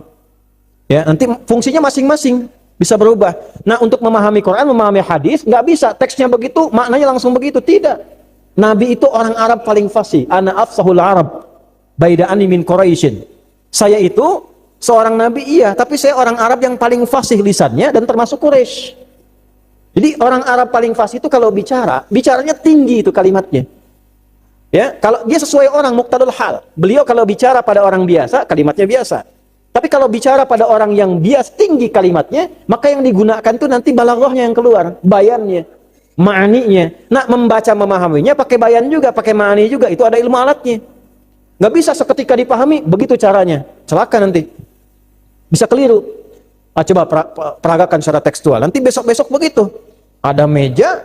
Ya, nanti fungsinya masing-masing bisa berubah. Nah, untuk memahami Quran, memahami hadis, nggak bisa teksnya begitu, maknanya langsung begitu. Tidak. Nabi itu orang Arab paling fasih. Ana afsahul Arab baida'ani min Quraisyin. Saya itu seorang nabi, iya, tapi saya orang Arab yang paling fasih lisannya dan termasuk Quraisy. Jadi orang Arab paling fasih itu kalau bicara, bicaranya tinggi itu kalimatnya. Ya, kalau dia sesuai orang muqtadul hal. Beliau kalau bicara pada orang biasa, kalimatnya biasa. Tapi kalau bicara pada orang yang bias tinggi kalimatnya, maka yang digunakan itu nanti balaghahnya yang keluar, bayannya, ma'aninya. Nah, membaca memahaminya pakai bayan juga, pakai ma'ani juga, itu ada ilmu alatnya. Nggak bisa seketika dipahami, begitu caranya. Celaka nanti. Bisa keliru. Coba peragakan secara tekstual. Nanti besok-besok begitu. Ada meja,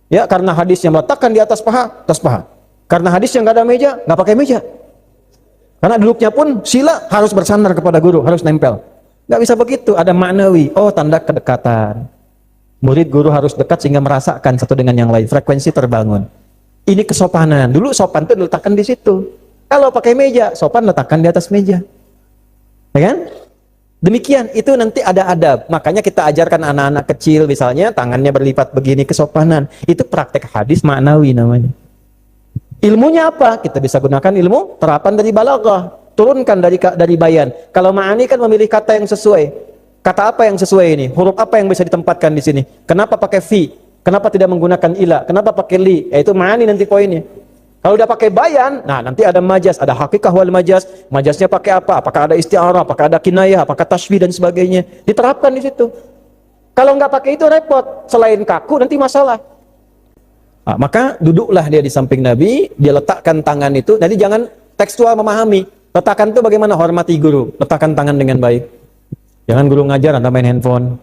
ya, karena hadisnya meletakkan di atas paha, atas paha. Karena hadis yang nggak ada meja, nggak pakai meja. Karena duduknya pun sila harus bersandar kepada guru, harus nempel. Nggak bisa begitu. Ada maknawi. Oh, tanda kedekatan. Murid guru harus dekat sehingga merasakan satu dengan yang lain. Frekuensi terbangun. Ini kesopanan. Dulu sopan itu diletakkan di situ. Kalau pakai meja, sopan letakkan di atas meja. Ya kan? Demikian, itu nanti ada adab. Makanya kita ajarkan anak-anak kecil misalnya, tangannya berlipat begini, kesopanan. Itu praktek hadis maknawi namanya. Ilmunya apa? Kita bisa gunakan ilmu terapan dari balaghah. Turunkan dari bayan. Kalau ma'ani kan memilih kata yang sesuai. Kata apa yang sesuai ini? Huruf apa yang bisa ditempatkan di sini? Kenapa pakai fi? Kenapa tidak menggunakan ila? Kenapa pakai li? Yaitu ma'ani nanti poinnya. Kalau udah pakai bayan, nah nanti ada majas, ada hakikah wal majas. Majasnya pakai apa? Apakah ada isti'arah, apakah ada kinayah, apakah tashbih dan sebagainya. Diterapkan di situ. Kalau nggak pakai itu repot. Selain kaku nanti masalah. Nah, maka duduklah dia di samping Nabi, dia letakkan tangan itu. Nanti jangan tekstual memahami. Letakkan itu bagaimana? Hormati guru. Letakkan tangan dengan baik. Jangan guru ngajar Anda main handphone.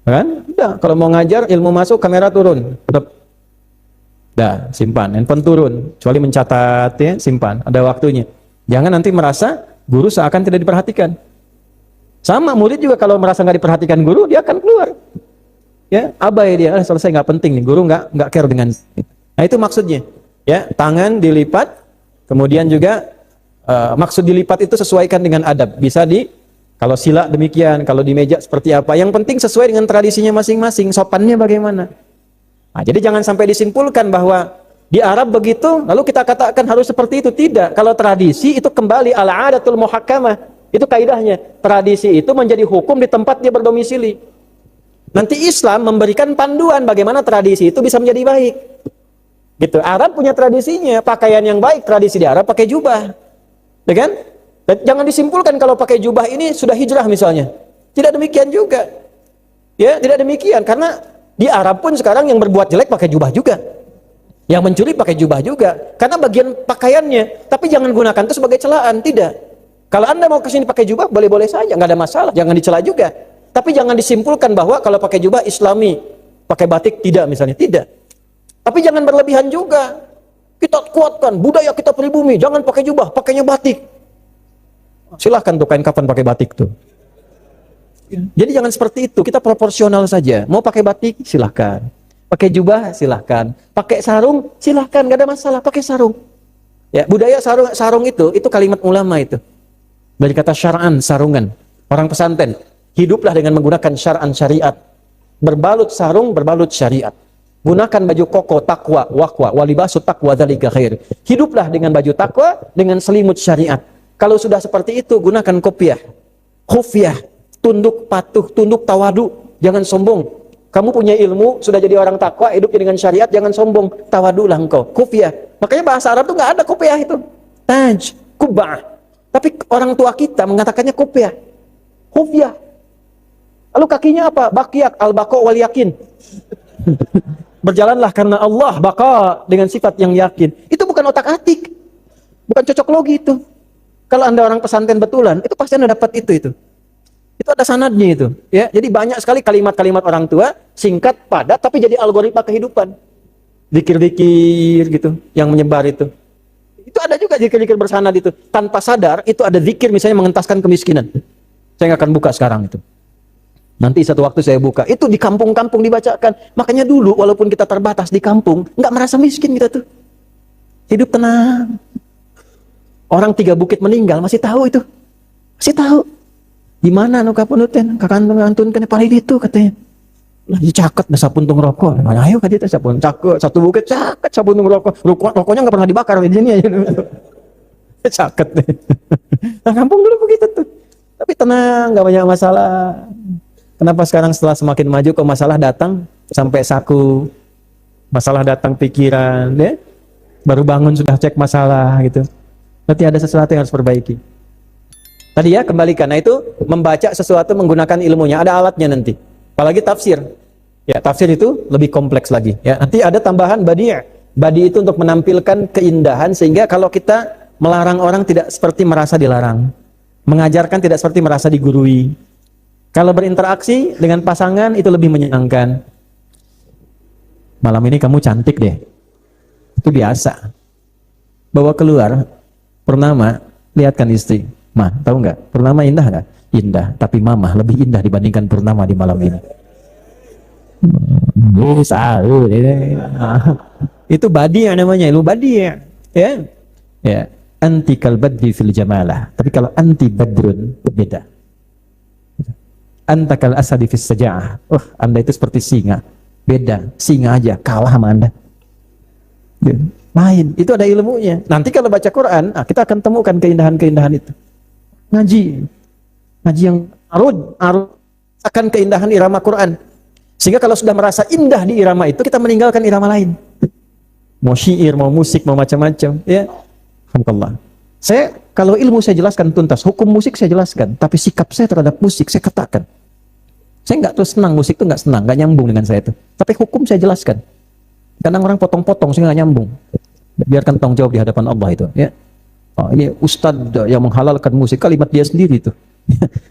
Kan? Udah, kalau mau ngajar ilmu masuk, kamera turun. Dah, simpan, handphone turun, kecuali mencatat ya, simpan, ada waktunya. Jangan nanti merasa guru seakan tidak diperhatikan. Sama murid juga kalau merasa nggak diperhatikan guru, dia akan keluar. Ya, abai dia, selesai, nggak penting nih, guru nggak care dengan. Nah itu maksudnya. Ya, tangan dilipat, kemudian juga maksud dilipat itu sesuaikan dengan adab. Bisa kalau sila demikian, kalau di meja seperti apa. Yang penting sesuai dengan tradisinya masing-masing, sopannya bagaimana. Nah, jadi jangan sampai disimpulkan bahwa di Arab begitu, lalu kita katakan harus seperti itu. Tidak. Kalau tradisi itu kembali al-adatul muhakkamah. Itu kaidahnya. Tradisi itu menjadi hukum di tempat dia berdomisili. Nanti Islam memberikan panduan bagaimana tradisi itu bisa menjadi baik. Gitu. Arab punya tradisinya, pakaian yang baik, tradisi di Arab pakai jubah. Ya kan? Dan jangan disimpulkan kalau pakai jubah ini sudah hijrah misalnya. Tidak demikian juga. Ya, tidak demikian karena di Arab pun sekarang yang berbuat jelek pakai jubah juga. Yang mencuri pakai jubah juga. Karena bagian pakaiannya. Tapi jangan gunakan itu sebagai celaan, tidak. Kalau Anda mau ke sini pakai jubah, boleh-boleh saja, nggak ada masalah, jangan dicela juga. Tapi jangan disimpulkan bahwa kalau pakai jubah Islami, pakai batik tidak misalnya, tidak. Tapi jangan berlebihan juga. Kita kuatkan budaya kita pribumi, jangan pakai jubah, pakainya batik. Silahkan tuh kain kapan pakai batik tuh. Jadi jangan seperti itu, kita proporsional saja. Mau pakai batik, silahkan. Pakai jubah, silahkan. Pakai sarung, silahkan, nggak ada masalah, pakai sarung. Ya, budaya sarung itu kalimat ulama itu. Dari kata syar'an, sarungan. Orang pesantren, hiduplah dengan menggunakan syar'an syariat. Berbalut sarung, berbalut syariat. Gunakan baju koko, takwa, waqwa, walibasu takwa dzalika khair. Hiduplah dengan baju takwa, dengan selimut syariat. Kalau sudah seperti itu, gunakan kopiah, khufyah, tunduk patuh, tunduk tawadu, jangan sombong. Kamu punya ilmu, sudah jadi orang takwa, hidupnya dengan syariat, jangan sombong, tawadulah engkau, khufyah. Makanya bahasa Arab tuh nggak ada kopiah itu. Taj, kubah. Tapi orang tua kita mengatakannya kopiah, khufyah. Lalu kakinya apa? Baqiyak, al-baqa wal yakin. Berjalanlah karena Allah, baqa dengan sifat yang yakin. Itu bukan otak-atik. Bukan cocok logi itu. Kalau Anda orang pesantren betulan, itu pasti Anda dapat itu. Itu ada sanadnya itu, ya. Jadi banyak sekali kalimat-kalimat orang tua singkat, padat, tapi jadi algoritma kehidupan. Zikir-zikir gitu yang menyebar itu. Itu ada juga zikir-zikir bersanad itu. Tanpa sadar itu ada zikir misalnya mengentaskan kemiskinan. Saya nggak akan buka sekarang itu. Nanti satu waktu saya buka. Itu di kampung-kampung dibacakan. Makanya dulu walaupun kita terbatas di kampung, nggak merasa miskin kita tuh. Hidup tenang. Orang 3 bukit meninggal masih tahu itu. Masih tahu. Di mana nu kapunuten? Kakantun ngantunkeun paling itu katanya. Lah dicaket na sapuntung rokok. Mana ayo ka dieu teh sapun caket satu bukit caket sapuntung rokok. Rokoknya enggak pernah dibakar di sini aja. Caket deh. Nah, kampung dulu begitu tuh. Tapi tenang, enggak banyak masalah. Kenapa sekarang setelah semakin maju kok masalah datang sampai saku. Masalah datang pikiran, ya? Baru bangun sudah cek masalah gitu. Berarti ada sesuatu yang harus perbaiki. Tadi ya, kembalikan. Nah itu membaca sesuatu menggunakan ilmunya. Ada alatnya nanti. Apalagi tafsir. Ya, tafsir itu lebih kompleks lagi. Ya, nanti ada tambahan badi'. Badi itu untuk menampilkan keindahan sehingga kalau kita melarang orang tidak seperti merasa dilarang. Mengajarkan tidak seperti merasa digurui. Kalau berinteraksi dengan pasangan itu lebih menyenangkan. Malam ini kamu cantik deh. Itu biasa. Bawa keluar, Purnama, lihatkan istri. Ma, tahu nggak? Purnama indah nggak? Indah, tapi Mama lebih indah dibandingkan Purnama di malam ini. Itu badi yang namanya, ilmu badi ya. Ya. Anti kal badri fil jamalah. Tapi kalau anti badrun beda. Anta kal asadi fis saja'ah. Anda itu seperti singa. Beda, singa aja kalah sama Anda. Lain, itu ada ilmunya. Nanti kalau baca Quran, kita akan temukan keindahan-keindahan itu. Ngaji yang arud akan keindahan irama Quran. Sehingga kalau sudah merasa indah di irama itu, kita meninggalkan irama lain. Mau syair, mau musik, mau macam-macam. Ya, alhamdulillah. Kalau ilmu saya jelaskan tuntas, hukum musik saya jelaskan, tapi sikap saya terhadap musik saya katakan. Saya nggak terus senang musik itu, nggak senang, nggak nyambung dengan saya itu. Tapi hukum saya jelaskan. Kadang orang potong-potong, saya nggak nyambung. Biarkan tanggung jawab di hadapan Allah itu. Ya. Ini ustadz yang menghalalkan musik, kalimat dia sendiri itu.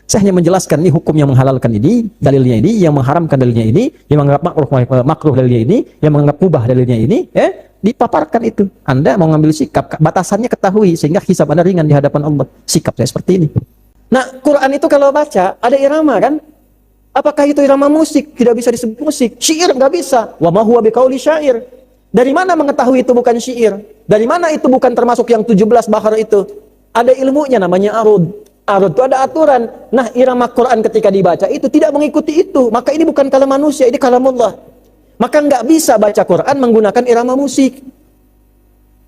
Saya hanya menjelaskan ini hukum yang menghalalkan ini, dalilnya ini, yang mengharamkan dalilnya ini, yang menganggap makruh dalilnya ini, yang menganggap mubah dalilnya ini, dipaparkan itu. Anda mau ngambil sikap, batasannya ketahui sehingga hisab Anda ringan di hadapan Allah. Sikap saya seperti ini. Nah, Quran itu kalau baca ada irama kan? Apakah itu irama musik? Tidak bisa disebut musik. Syair nggak bisa. Wa ma huwa biqauli syair. Dari mana mengetahui itu bukan syair? Dari mana itu bukan termasuk yang 17 bahar itu? Ada ilmunya namanya arud. Arud itu ada aturan. Nah, irama Quran ketika dibaca itu tidak mengikuti itu. Maka ini bukan kalam manusia, ini kalamullah. Maka nggak bisa baca Quran menggunakan irama musik.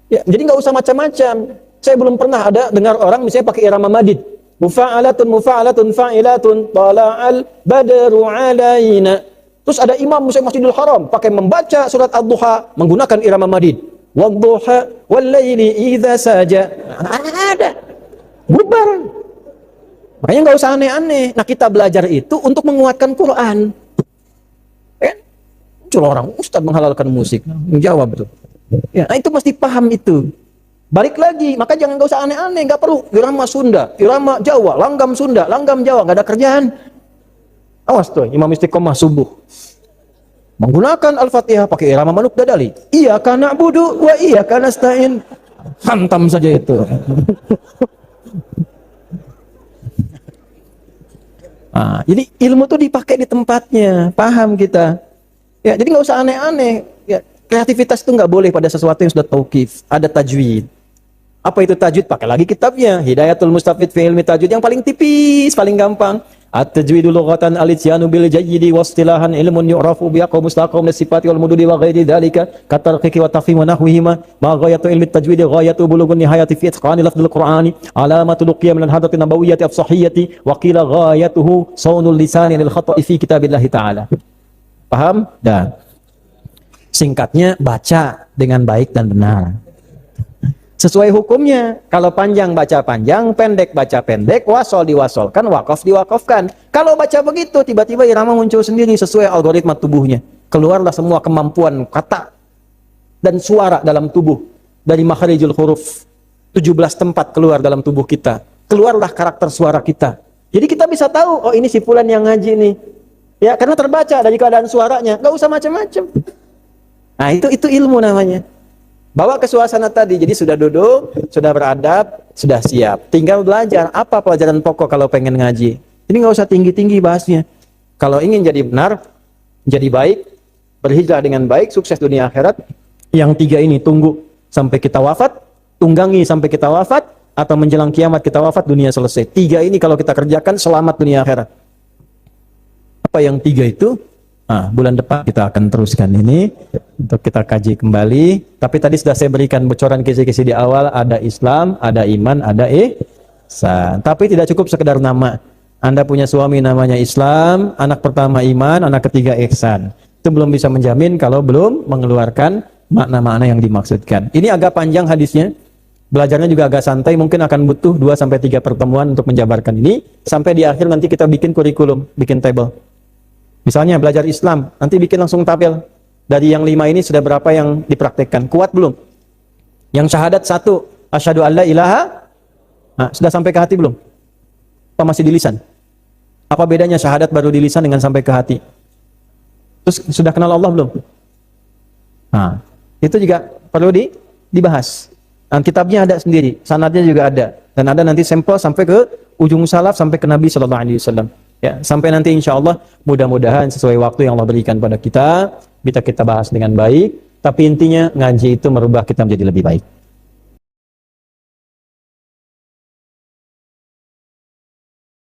Ya, jadi nggak usah macam-macam. Saya belum pernah ada dengar orang misalnya pakai irama madid. Mufa'alatun mufa'alatun fa'ilatun tala'al badru alaina. Terus ada imam misalnya Masjidil Haram pakai membaca surat Ad-Duha menggunakan irama madid. Wadduha wal laili idza saja. Ada. Bubar. Makanya nggak usah aneh-aneh. Nah, kita belajar itu untuk menguatkan Quran. Cuma orang ustaz menghalalkan musik. Menjawab betul. Ya, nah itu mesti paham itu. Balik lagi, maka jangan gak usah aneh-aneh, gak perlu irama Sunda, irama Jawa, langgam Sunda, langgam Jawa, gak ada kerjaan. Awas tuh, Imam Istiqomah subuh menggunakan Al-Fatihah pakai irama Manuk Dadali. Iyyaka na'budu wa iyyaka nasta'in. Hantam saja itu. Nah, jadi ilmu tuh dipakai di tempatnya, paham kita. Ya, jadi gak usah aneh-aneh. Ya, kreativitas itu nggak boleh pada sesuatu yang sudah tauqif, ada tajwid. Apa itu tajwid? Pakai lagi kitabnya, Hidayatul Mustafid fi Ilmi Tajwid yang paling tipis, paling gampang. At-tajwidu lughatan al-ityanu bil jayyidi wa istilahan ilmun yu'rafu bi aqwa mustaqam min sifati wal mududi wa ghairi dzalika katarqiqi wa tafhim wa nahwihima ma ghayatu ilmi at-tajwid ghayatu bulughun nihayati fi itqani lafdhil qur'ani alamatu luqiyya min al-hadrati nabawiyyati afsahiyyati wa qila ghayatuhu sawnul lisani lil khata'i fi kitabillahi ta'ala. Paham? Dan singkatnya, baca dengan baik dan benar. Sesuai hukumnya. Kalau panjang baca panjang, pendek baca pendek, wasol diwasolkan, wakaf diwakafkan. Kalau baca begitu, tiba-tiba irama muncul sendiri sesuai algoritma tubuhnya. Keluarlah semua kemampuan kata dan suara dalam tubuh. Dari makharijul huruf. 17 tempat keluar dalam tubuh kita. Keluarlah karakter suara kita. Jadi kita bisa tahu, oh ini si fulan yang ngaji nih. Ya, karena terbaca dari keadaan suaranya. Gak usah macam-macam. Nah, itu ilmu namanya. Bawa ke suasana tadi, jadi sudah duduk, sudah beradab, sudah siap. Tinggal belajar, apa pelajaran pokok kalau pengen ngaji. Ini nggak usah tinggi-tinggi bahasnya. Kalau ingin jadi benar, jadi baik, berhijrah dengan baik, sukses dunia akhirat, yang 3 ini tunggu sampai kita wafat, tunggangi sampai kita wafat, atau menjelang kiamat kita wafat, dunia selesai. 3 ini kalau kita kerjakan, selamat dunia akhirat. Apa yang 3 itu? Nah, bulan depan kita akan teruskan ini untuk kita kaji kembali. Tapi tadi sudah saya berikan bocoran kisi-kisi di awal, ada Islam, ada iman, ada ihsan. Tapi tidak cukup sekedar nama. Anda punya suami namanya Islam, anak pertama iman, anak ketiga ihsan. Itu belum bisa menjamin kalau belum mengeluarkan makna-makna yang dimaksudkan. Ini agak panjang hadisnya. Belajarnya juga agak santai, mungkin akan butuh 2-3 pertemuan untuk menjabarkan ini. Sampai di akhir nanti kita bikin kurikulum, bikin table. Misalnya belajar Islam, nanti bikin langsung tabel. Dari yang 5 ini sudah berapa yang dipraktekkan? Kuat belum? Yang syahadat 1, asyhadu alla ilaha. Nah, sudah sampai ke hati belum? Apa masih di lisan? Apa bedanya syahadat baru di lisan dengan sampai ke hati? Terus sudah kenal Allah belum? Nah, itu juga perlu dibahas. Nah, kitabnya ada sendiri, sanadnya juga ada. Dan ada nanti sampel sampai ke ujung salaf, sampai ke Nabi SAW. Ya, sampai nanti insya Allah mudah-mudahan sesuai waktu yang Allah berikan pada kita, bisa kita bahas dengan baik. Tapi intinya ngaji itu merubah kita menjadi lebih baik.